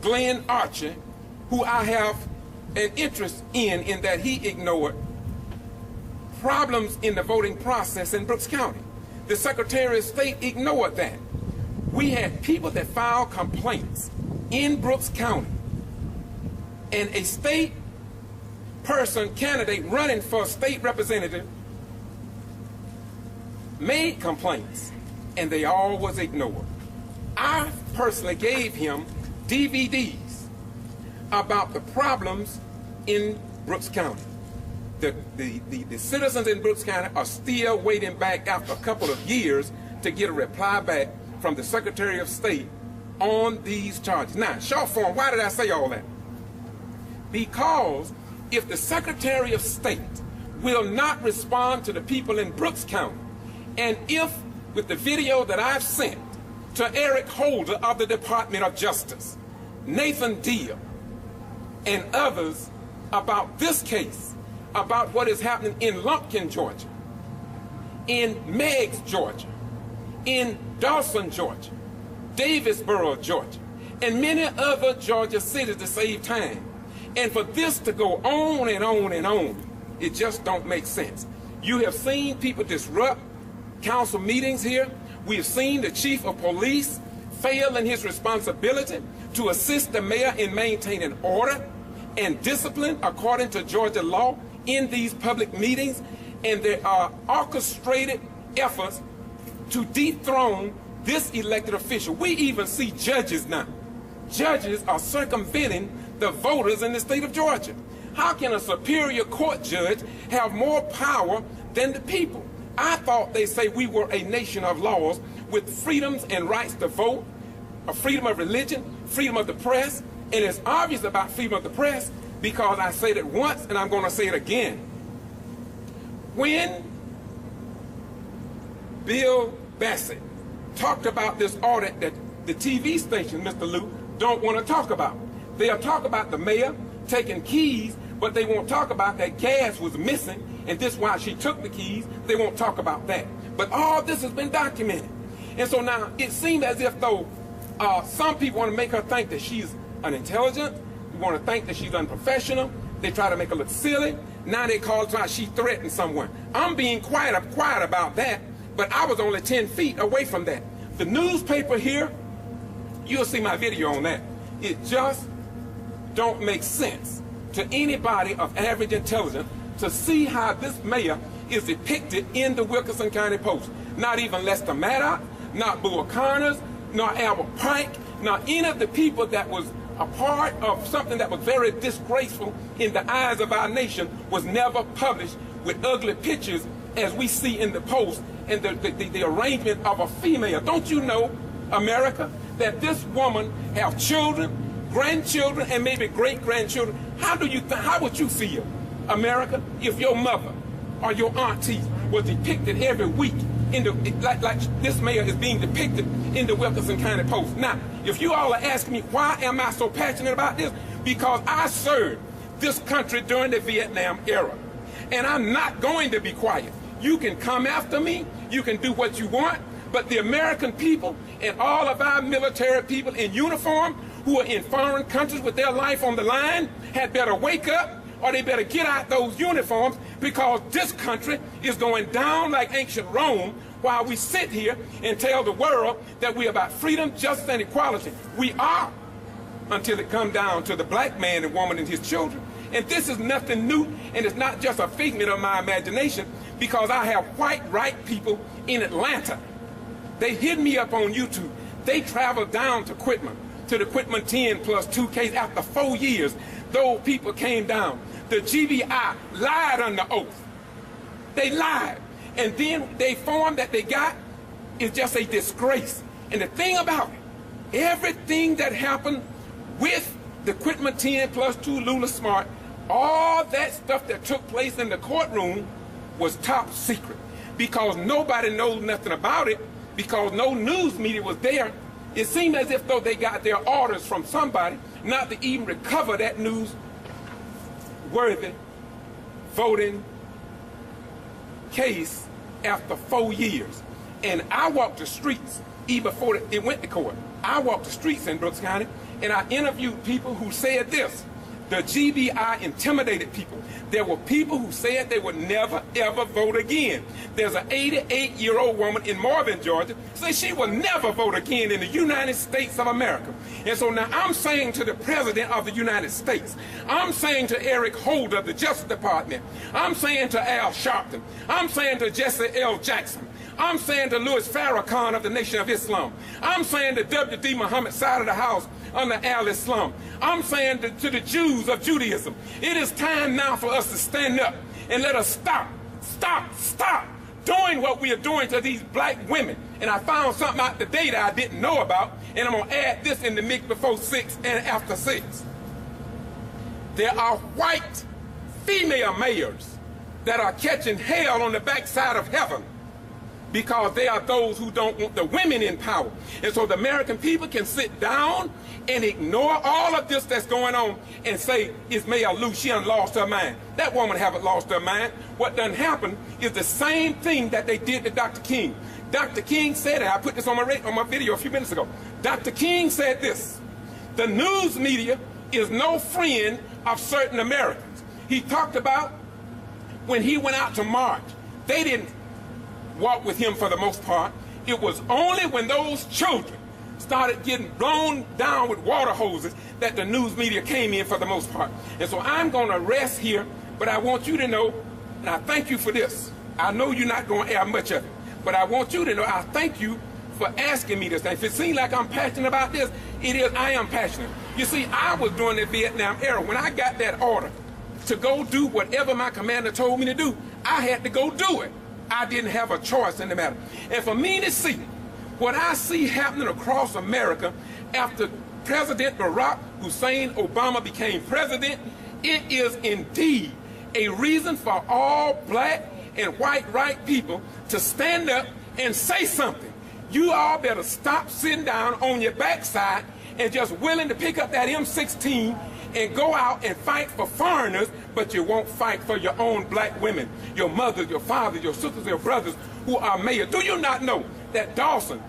Glenn Archer, who I have an interest in that he ignored problems in the voting process in Brooks County. The Secretary of State ignored that. We had people that filed complaints in Brooks County, and a state person, candidate running for state representative, made complaints, and they all was ignored. I personally gave him DVDs about the problems in Brooks County. The citizens in Brooks County are still waiting back after a couple of years to get a reply back from the Secretary of State on these charges. Now, short form, why did I say all that? Because if the Secretary of State will not respond to the people in Brooks County, and if, with the video that I've sent to Eric Holder of the Department of Justice, Nathan Deal, and others about this case, about what is happening in Lumpkin, Georgia, in Meigs, Georgia, in Dawson, Georgia, Davisboro, Georgia, and many other Georgia cities to save time. And for this to go on and on and on, it just don't make sense. You have seen people disrupt council meetings here. We have seen the chief of police fail in his responsibility to assist the mayor in maintaining order and discipline according to Georgia law in these public meetings. And there are orchestrated efforts to dethrone this elected official. We even see judges now. Judges are circumventing the voters in the state of Georgia. How can a superior court judge have more power than the people? I thought they say we were a nation of laws with freedoms and rights to vote, a freedom of religion, freedom of the press, and it's obvious about freedom of the press because I said it once and I'm going to say it again. When Bill Bassett talked about this audit that the TV station, Mr. Luke, don't want to talk about. They'll talk about the mayor, taking keys, but they won't talk about that gas was missing, and this is why she took the keys. They won't talk about that. But all this has been documented. And so now it seems as if though some people want to make her think that she's unintelligent, they want to think that she's unprofessional, they try to make her look silly. Now they call it she threatened someone. I'm being quiet about that, but I was only 10 feet away from that. The newspaper here, you'll see my video on that. It just don't make sense to anybody of average intelligence to see how this mayor is depicted in the Wilkinson County Post. Not even Lester Maddox, not Bull Connors, not Albert Pike, not any of the people that was a part of something that was very disgraceful in the eyes of our nation was never published with ugly pictures as we see in the Post and the arrangement of a female. Don't you know, America, that this woman have children, grandchildren, and maybe great-grandchildren? How would you feel, America, if your mother or your auntie was depicted every week in the, like this mayor is being depicted in the Wilkinson County Post? Now, if you all are asking me why am I so passionate about this, because I served this country during the Vietnam era, and I'm not going to be quiet. You can come after me, you can do what you want, but the American people and all of our military people in uniform who are in foreign countries with their life on the line had better wake up, or they better get out those uniforms, because this country is going down like ancient Rome while we sit here and tell the world that we're about freedom, justice, and equality. We are, until it comes down to the black man and woman and his children. And this is nothing new, and it's not just a figment of my imagination, because I have white right people in Atlanta. They hit me up on YouTube. They traveled down to Quitman, to the Quitman 10+2 case after 4 years. Those people came down. The GBI lied under oath. They lied. And then they form that they got is just a disgrace. And the thing about it, everything that happened with the Quitman 10+2 Lula Smart, all that stuff that took place in the courtroom was top secret, because nobody knows nothing about it, because no news media was there. It seemed as if though they got their orders from somebody not to even recover that news-worthy voting case after 4 years. And I walked the streets even before it went to court. I walked the streets in Brooks County, and I interviewed people who said this. The GBI intimidated people. There were people who said they would never, ever vote again. There's an 88-year-old woman in Marvin, Georgia, says she will never vote again in the United States of America. And so now I'm saying to the President of the United States, I'm saying to Eric Holder of the Justice Department, I'm saying to Al Sharpton, I'm saying to Jesse L. Jackson, I'm saying to Louis Farrakhan of the Nation of Islam, I'm saying to W.D. Muhammad side of the house under Al-Islam, I'm saying to the Jews of Judaism, it is time now for us to stand up and let us stop doing what we are doing to these black women. And I found something out today that I didn't know about, and I'm going to add this in the mix before 6 and after 6. There are white female mayors that are catching hell on the backside of heaven, because they are those who don't want the women in power. And so the American people can sit down and ignore all of this that's going on and say, it's Mayor Lou, she done lost her mind. That woman haven't lost her mind. What done happened is the same thing that they did to Dr. King. Dr. King said, and I put this on my video a few minutes ago. Dr. King said this: the news media is no friend of certain Americans. He talked about when he went out to march, they didn't walk with him for the most part. It was only when those children started getting blown down with water hoses that the news media came in for the most part. And so I'm going to rest here, but I want you to know, and I thank you for this. I know you're not going to air much of it, but I want you to know I thank you for asking me this thing. If it seems like I'm passionate about this, it is. I am passionate. You see, I was during the Vietnam era. When I got that order to go do whatever my commander told me to do, I had to go do it. I didn't have a choice in the matter. And for me to see what I see happening across America after President Barack Hussein Obama became president, it is indeed a reason for all black and white right people to stand up and say something. You all better stop sitting down on your backside and just willing to pick up that M16 and go out and fight for foreigners, but you won't fight for your own black women, your mothers, your fathers, your sisters, your brothers who are mayors. Do you not know that Dawson,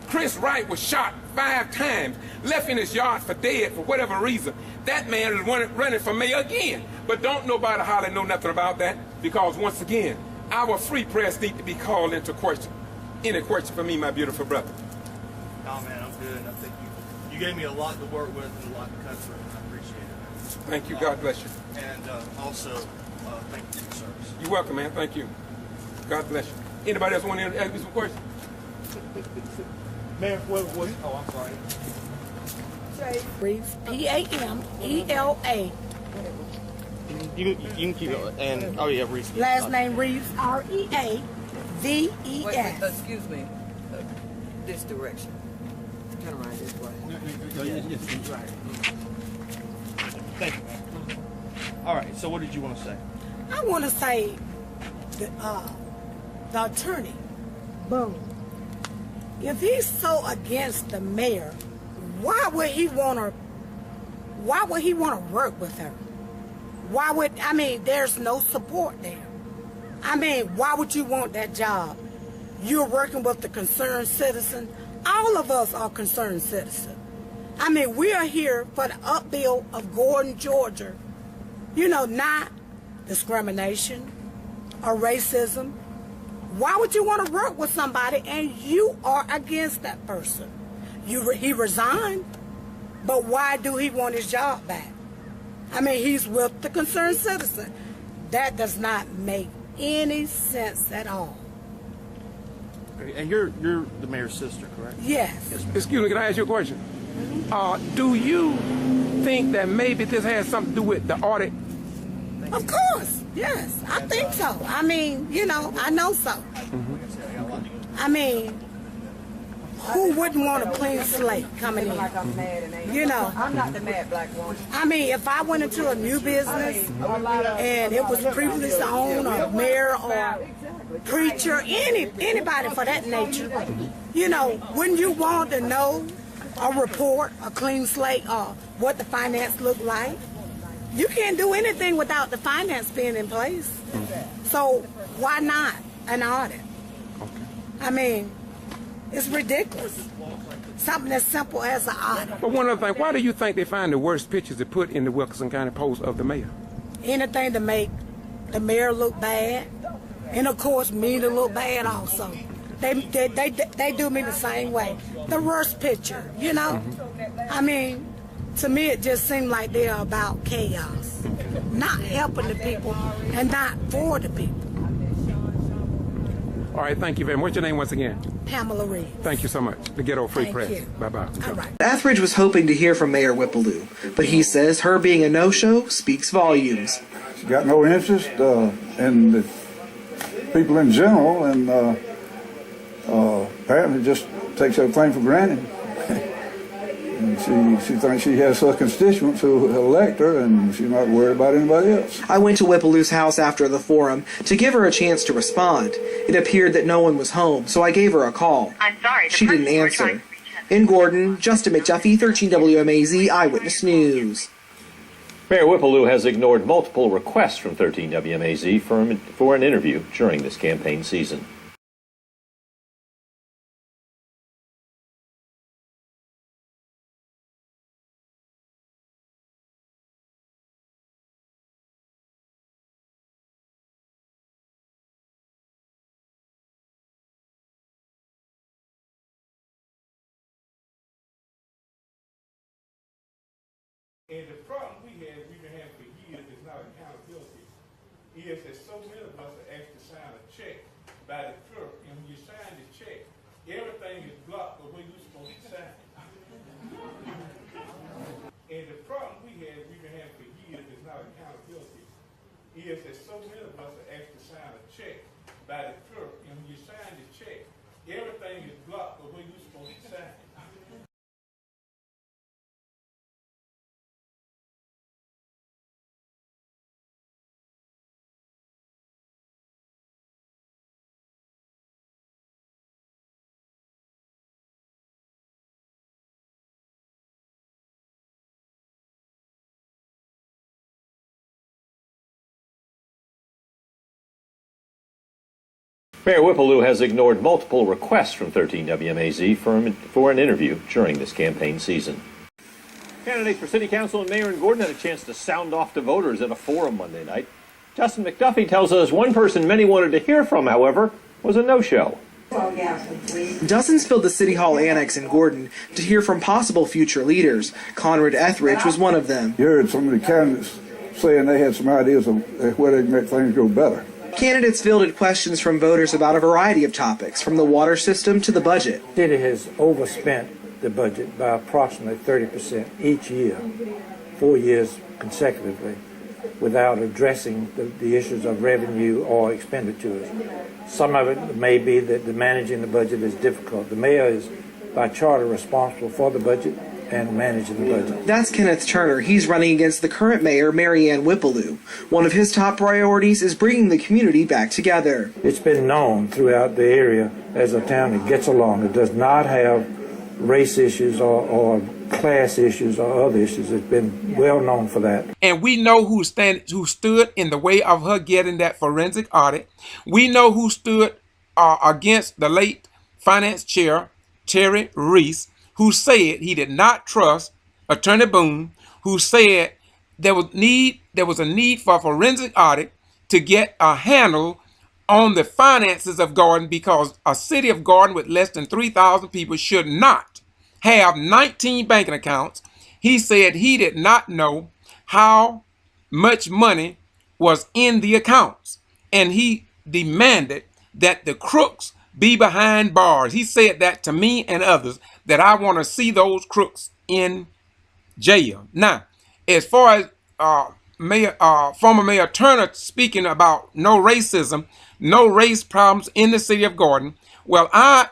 Chris Wright was shot 5 times, left in his yard for dead for whatever reason? That man is running for mayor again. But don't nobody hardly know nothing about that, because once again, our free press need to be called into question. Any question for me, my beautiful brother? No, man, I'm good. I think you gave me a lot to work with and a lot to cut through. I appreciate it, man. Thank you. God bless you. And also, thank you for your service. You're welcome, man. Thank you. God bless you. Anybody else want to ask me some questions? Man, what? Oh, I'm sorry. Reeves, P-A-M-E-L-A. You can keep it. And oh yeah, Reeves. Last name Reeves, R-E-A-V-E-S. Wait, excuse me. This direction. Turn around this way. Thank you, man. All right. So, what did you want to say? I want to say the attorney, boom. If he's so against the mayor, why would he want to work with her? There's no support there. Why would you want that job? You're working with the concerned citizen. All of us are concerned citizens. We are here for the upbuild of Gordon, Georgia. Not discrimination or racism. Why would you want to work with somebody and you are against that person? He resigned, but why do he want his job back? He's with the concerned citizen. That does not make any sense at all. And you're the mayor's sister, correct? Yes. Excuse me, can I ask you a question? Do you think that maybe this has something to do with the audit? Of course, yes, I think so. I know so. Who wouldn't want a clean slate coming in? I'm not the mad black woman. If I went into a new business and it was previously owned or mayor or preacher, anybody for that nature, wouldn't you want to know a report, a clean slate, or what the finance looked like? You can't do anything without the finance being in place. So why not an audit? It's ridiculous. Something as simple as an audit. But one other thing, why do you think they find the worst pictures to put in the Wilkinson County Post of the mayor? Anything to make the mayor look bad, and of course me to look bad also. They do me the same way. The worst picture, to me it just seemed like they're about chaos, not helping the people and not for the people. All right, thank you very much. What's your name once again? Pamela Reed. Thank you so much. The Ghetto Free Press. Bye-bye. All right. Athridge was hoping to hear from Mayor Whippledew, but he says her being a no-show speaks volumes. She's got no interest in the people in general, and apparently just takes everything for granted. And she thinks she has her constituents who elect her, and she's not worried about anybody else. I went to Whippledew's house after the forum to give her a chance to respond. It appeared that no one was home, so I gave her a call. I'm sorry. She didn't answer. In Gordon, Justin McDuffie, 13 WMAZ Eyewitness News. Mayor Whippledew has ignored multiple requests from 13 WMAZ for an interview during this campaign season. And the problem we've been having for years is not accountability. Is that so many of us are asked to sign a check by the clerk, and when you sign the check, everything is blocked the way you're supposed to sign. And the problem we've been having for years is not accountability. Is that so many of us are asked to sign a check by the clerk, and when you sign the check, everything is blocked the way you're supposed to sign. Mayor Whippleloo has ignored multiple requests from 13 WMAZ for an interview during this campaign season. Candidates for City Council and Mayor in Gordon had a chance to sound off to voters at a forum Monday night. Justin McDuffie tells us one person many wanted to hear from, however, was a no-show. Dozens filled the City Hall Annex in Gordon to hear from possible future leaders. Conrad Etheridge was one of them. You heard some of the candidates saying they had some ideas of where they can make things go better. Candidates fielded questions from voters about a variety of topics, from the water system to the budget. The city has overspent the budget by approximately 30% each year, 4 years consecutively, without addressing the issues of revenue or expenditures. Some of it may be that the managing the budget is difficult. The mayor is, by charter, responsible for the budget and managing the budget. That's Kenneth Turner. He's running against the current mayor, Mary Ann Whippleloo. One of his top priorities is bringing the community back together. It's been known throughout the area as a town that gets along. It does not have race issues or class issues or other issues. It's been well known for that. And we know who stood in the way of her getting that forensic audit. We know who stood against the late finance chair, Terry Reese, who said he did not trust Attorney Boone, who said there was a need for a forensic audit to get a handle on the finances of Gordon, because a city of Gordon with less than 3,000 people should not have 19 banking accounts. He said he did not know how much money was in the accounts, and he demanded that the crooks be behind bars. He said that to me and others, that I want to see those crooks in jail. Now, as far as former Mayor Turner speaking about no racism, no race problems in the city of Gordon, well, I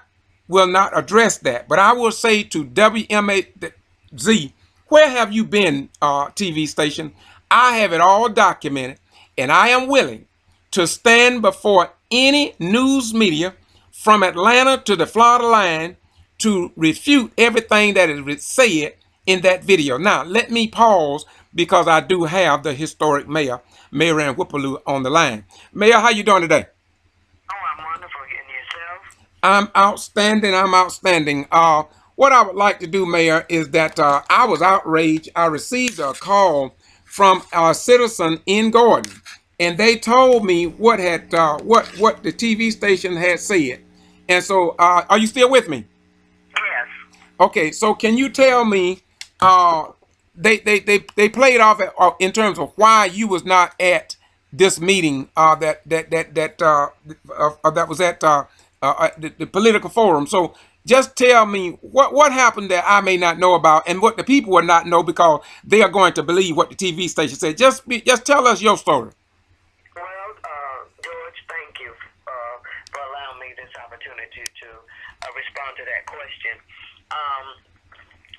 will not address that, but I will say to WMAZ, where have you been, TV station? I have it all documented, and I am willing to stand before any news media from Atlanta to the Florida line to refute everything that is said in that video. Now, let me pause, because I do have the historic mayor, Mary Ann Whippleloo, on the line. Mayor, how you doing today? Oh, I'm wonderful. And yourself? I'm outstanding. I'm outstanding. What I would like to do, Mayor, is that I was outraged. I received a call from a citizen in Gordon, and they told me what the TV station had said. And so, are you still with me? Yes. Okay, so can you tell me, they played off in terms of why you was not at this meeting that was at the political forum. So just tell me what happened that I may not know about, and what the people would not know, because they are going to believe what the TV station said. Just tell us your story. Well, George, thank you for allowing me this opportunity to respond to that question.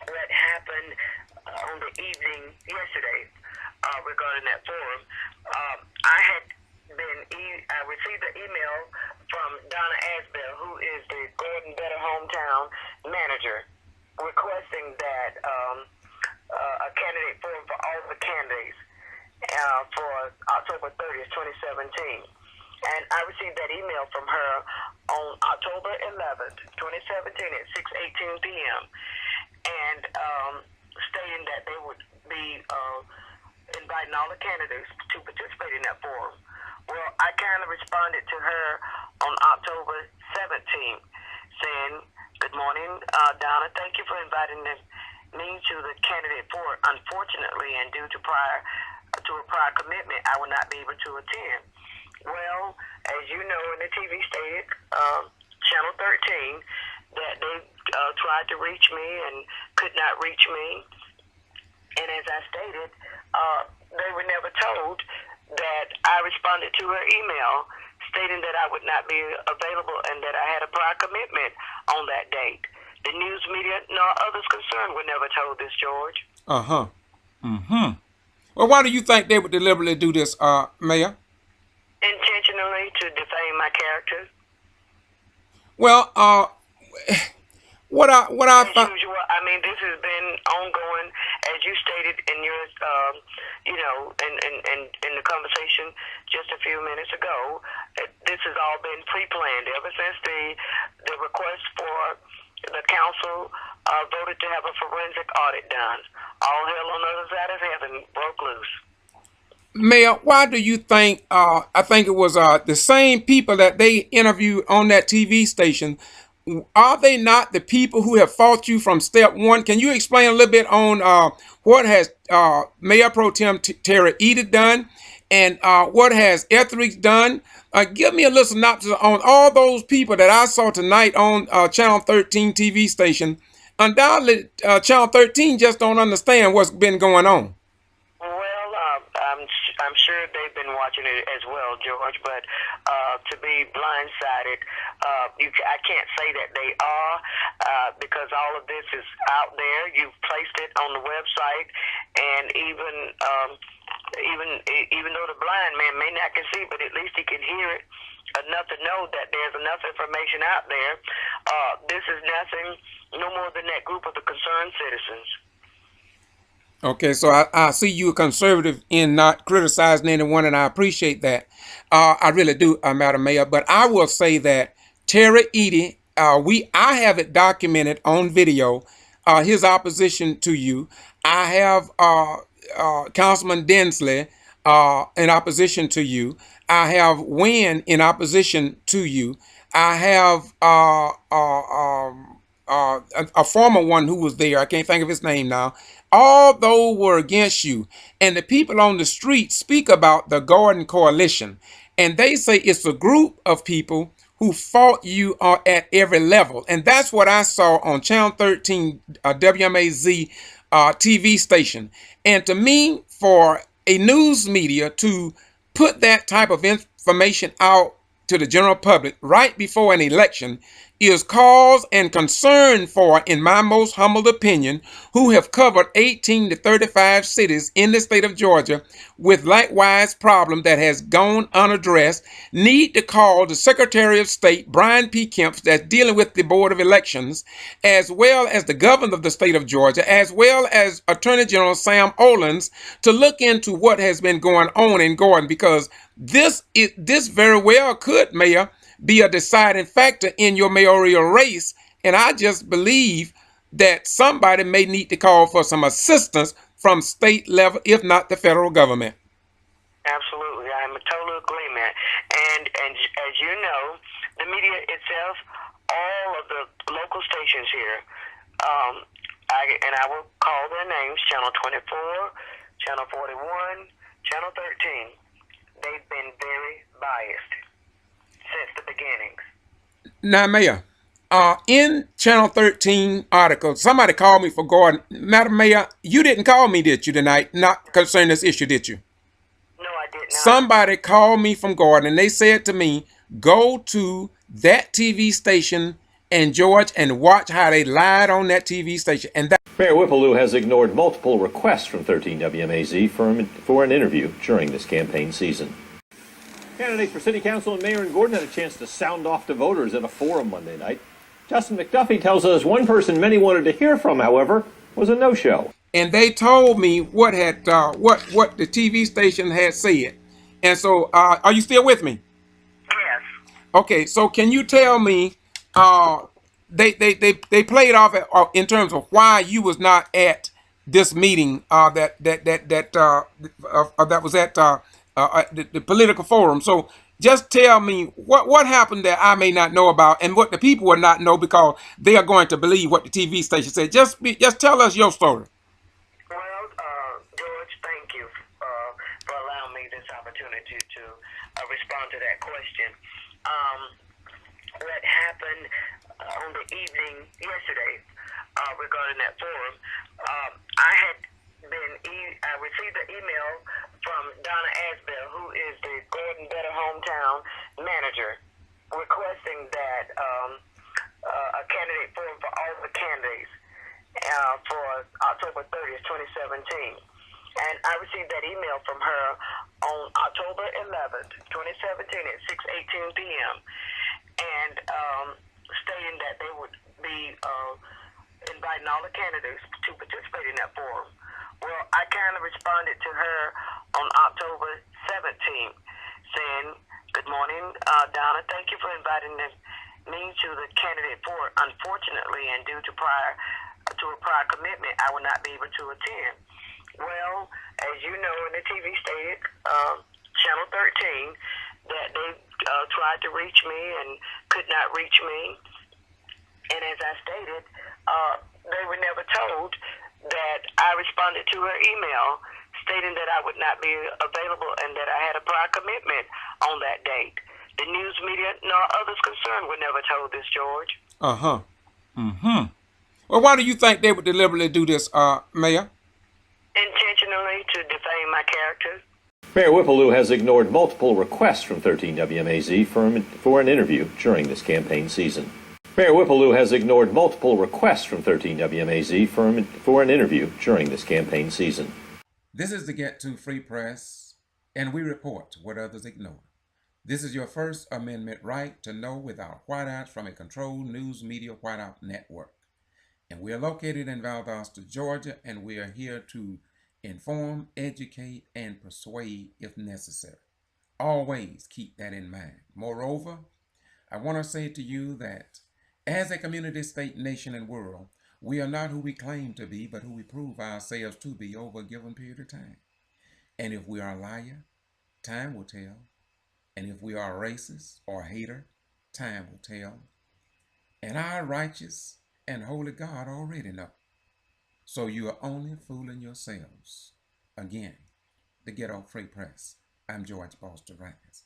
What happened on the evening yesterday regarding that forum, I received an email from Donna Asbell, who is the Gordon Better Hometown manager, requesting that a candidate forum for all the candidates for October 30th, 2017. And I received that email from her on October 11th, 2017 at 6:18 p.m. and stating that they would be inviting all the candidates to participate in that forum. Well, I kind of responded to her on October 17th, saying, "Good morning, Donna. Thank you for inviting me to the candidate forum. Unfortunately, and due to a prior commitment, I will not be able to attend." Well, as you know, in the TV stated, Channel 13, that they tried to reach me and could not reach me. And as I stated, they were never told that I responded to her email stating that I would not be available and that I had a prior commitment on that date. The news media nor others concerned were never told this, George. Uh-huh. Mm-hmm. Well, why do you think they would deliberately do this, Mayor? Intentionally to defame my character. Well, what I as usual, I mean, this has been ongoing. As you stated in your, in the conversation just a few minutes ago, this has all been pre-planned ever since the request for the council voted to have a forensic audit done. All hell on the other side of heaven broke loose. Mayor, why do you think, I think it was the same people that they interviewed on that TV station, are they not the people who have fought you from step one? Can you explain a little bit on what has Mayor Pro Tem Terry Audit done, and what has Etheridge done? Give me a little synopsis on all those people that I saw tonight on Channel 13 TV station. Undoubtedly, Channel 13 just don't understand what's been going on. I'm sure they've been watching it as well, George, but to be blindsided, I can't say that they are because all of this is out there. You've placed it on the website, and even though the blind man may not can see, but at least he can hear it enough to know that there's enough information out there. This is nothing, no more than that group of the concerned citizens. Okay, so I see you a conservative in not criticizing anyone, and I appreciate that. I really do, Madam Mayor. But I will say that Terry Audit, I have it documented on video, his opposition to you. I have Councilman Densley in opposition to you. I have Wynn in opposition to you. I have a former one who was there. I can't think of his name now. All those were against you. And the people on the street speak about the Gordon Coalition. And they say it's a group of people who fought you at every level. And that's what I saw on Channel 13 WMAZ TV station. And to me, for a news media to put that type of information out to the general public right before an election is cause and concern for, in my most humble opinion, who have covered 18 to 35 cities in the state of Georgia with likewise problem that has gone unaddressed, need to call the Secretary of State, Brian P. Kemp, that's dealing with the Board of Elections, as well as the governor of the state of Georgia, as well as Attorney General Sam Olens, to look into what has been going on in Gordon, because this very well could, Mayor, be a deciding factor in your mayoral race. And I just believe that somebody may need to call for some assistance from state level, if not the federal government. Absolutely. I'm in total agreement. And as you know, the media itself, all of the local stations here, I will call their names, Channel 24, Channel 41, Channel 13. They've been very biased since the beginnings. Now, Mayor, in Channel 13 article, somebody called me for Gordon. Madam Mayor, you didn't call me, did you, tonight? Not concerning this issue, did you? No, I did not. Somebody called me from Gordon, and they said to me, go to that TV station and George and watch how they lied on that TV station. And that Mayor Whippleloo has ignored multiple requests from 13 WMAZ for an interview during this campaign season. Candidates for City Council and Mayor in Gordon had a chance to sound off to voters at a forum Monday night. Justin McDuffie tells us one person many wanted to hear from, however, was a no-show. And they told me what the TV station had said. And so, are you still with me? Yes. Okay, so can you tell me, they played off in terms of why you was not at this meeting that was at the political forum. So just tell me what happened that I may not know about, and what the people will not know, because they are going to believe what the TV station said. Just tell us your story. Well, George, thank you for allowing me this opportunity to respond to that question. What happened on the evening yesterday regarding that forum, I received an email from Donna Asbell, who is the Gordon Better Hometown manager, requesting that a candidate forum for all the candidates for October 30th, 2017. And I received that email from her on October 11th, 2017 at 6:18 p.m. and stating that they would be inviting all the candidates to participate in that forum. Well, I kind of responded to her on October 17th, saying, "Good morning, Donna. Thank you for inviting me to the candidate forum. Unfortunately, and due to a prior commitment, I will not be able to attend." Well, as you know, in the TV stated, Channel 13, that they tried to reach me and could not reach me. And as I stated, they were never told that I responded to her email stating that I would not be available and that I had a prior commitment on that date. The news media nor others concerned were never told this, George. Uh-huh. Mm-hmm. Well, why do you think they would deliberately do this, Mayor? Intentionally to defame my character. Mayor Whipplew has ignored multiple requests from 13 WMAZ for an interview during this campaign season. Mayor Whipplew has ignored multiple requests from 13 WMAZ for an interview during this campaign season. This is the Get To Free Press, and we report what others ignore. This is your First Amendment right to know without whiteouts from a controlled news media whiteout network. And we are located in Valdosta, Georgia, and we are here to inform, educate, and persuade if necessary. Always keep that in mind. Moreover, I want to say to you that as a community, state, nation, and world, we are not who we claim to be, but who we prove ourselves to be over a given period of time. And if we are a liar, time will tell. And if we are a racist or a hater, time will tell. And our righteous and holy God already know. So you are only fooling yourselves. Again, the Ghetto Free Press. I'm George Foster Rhines.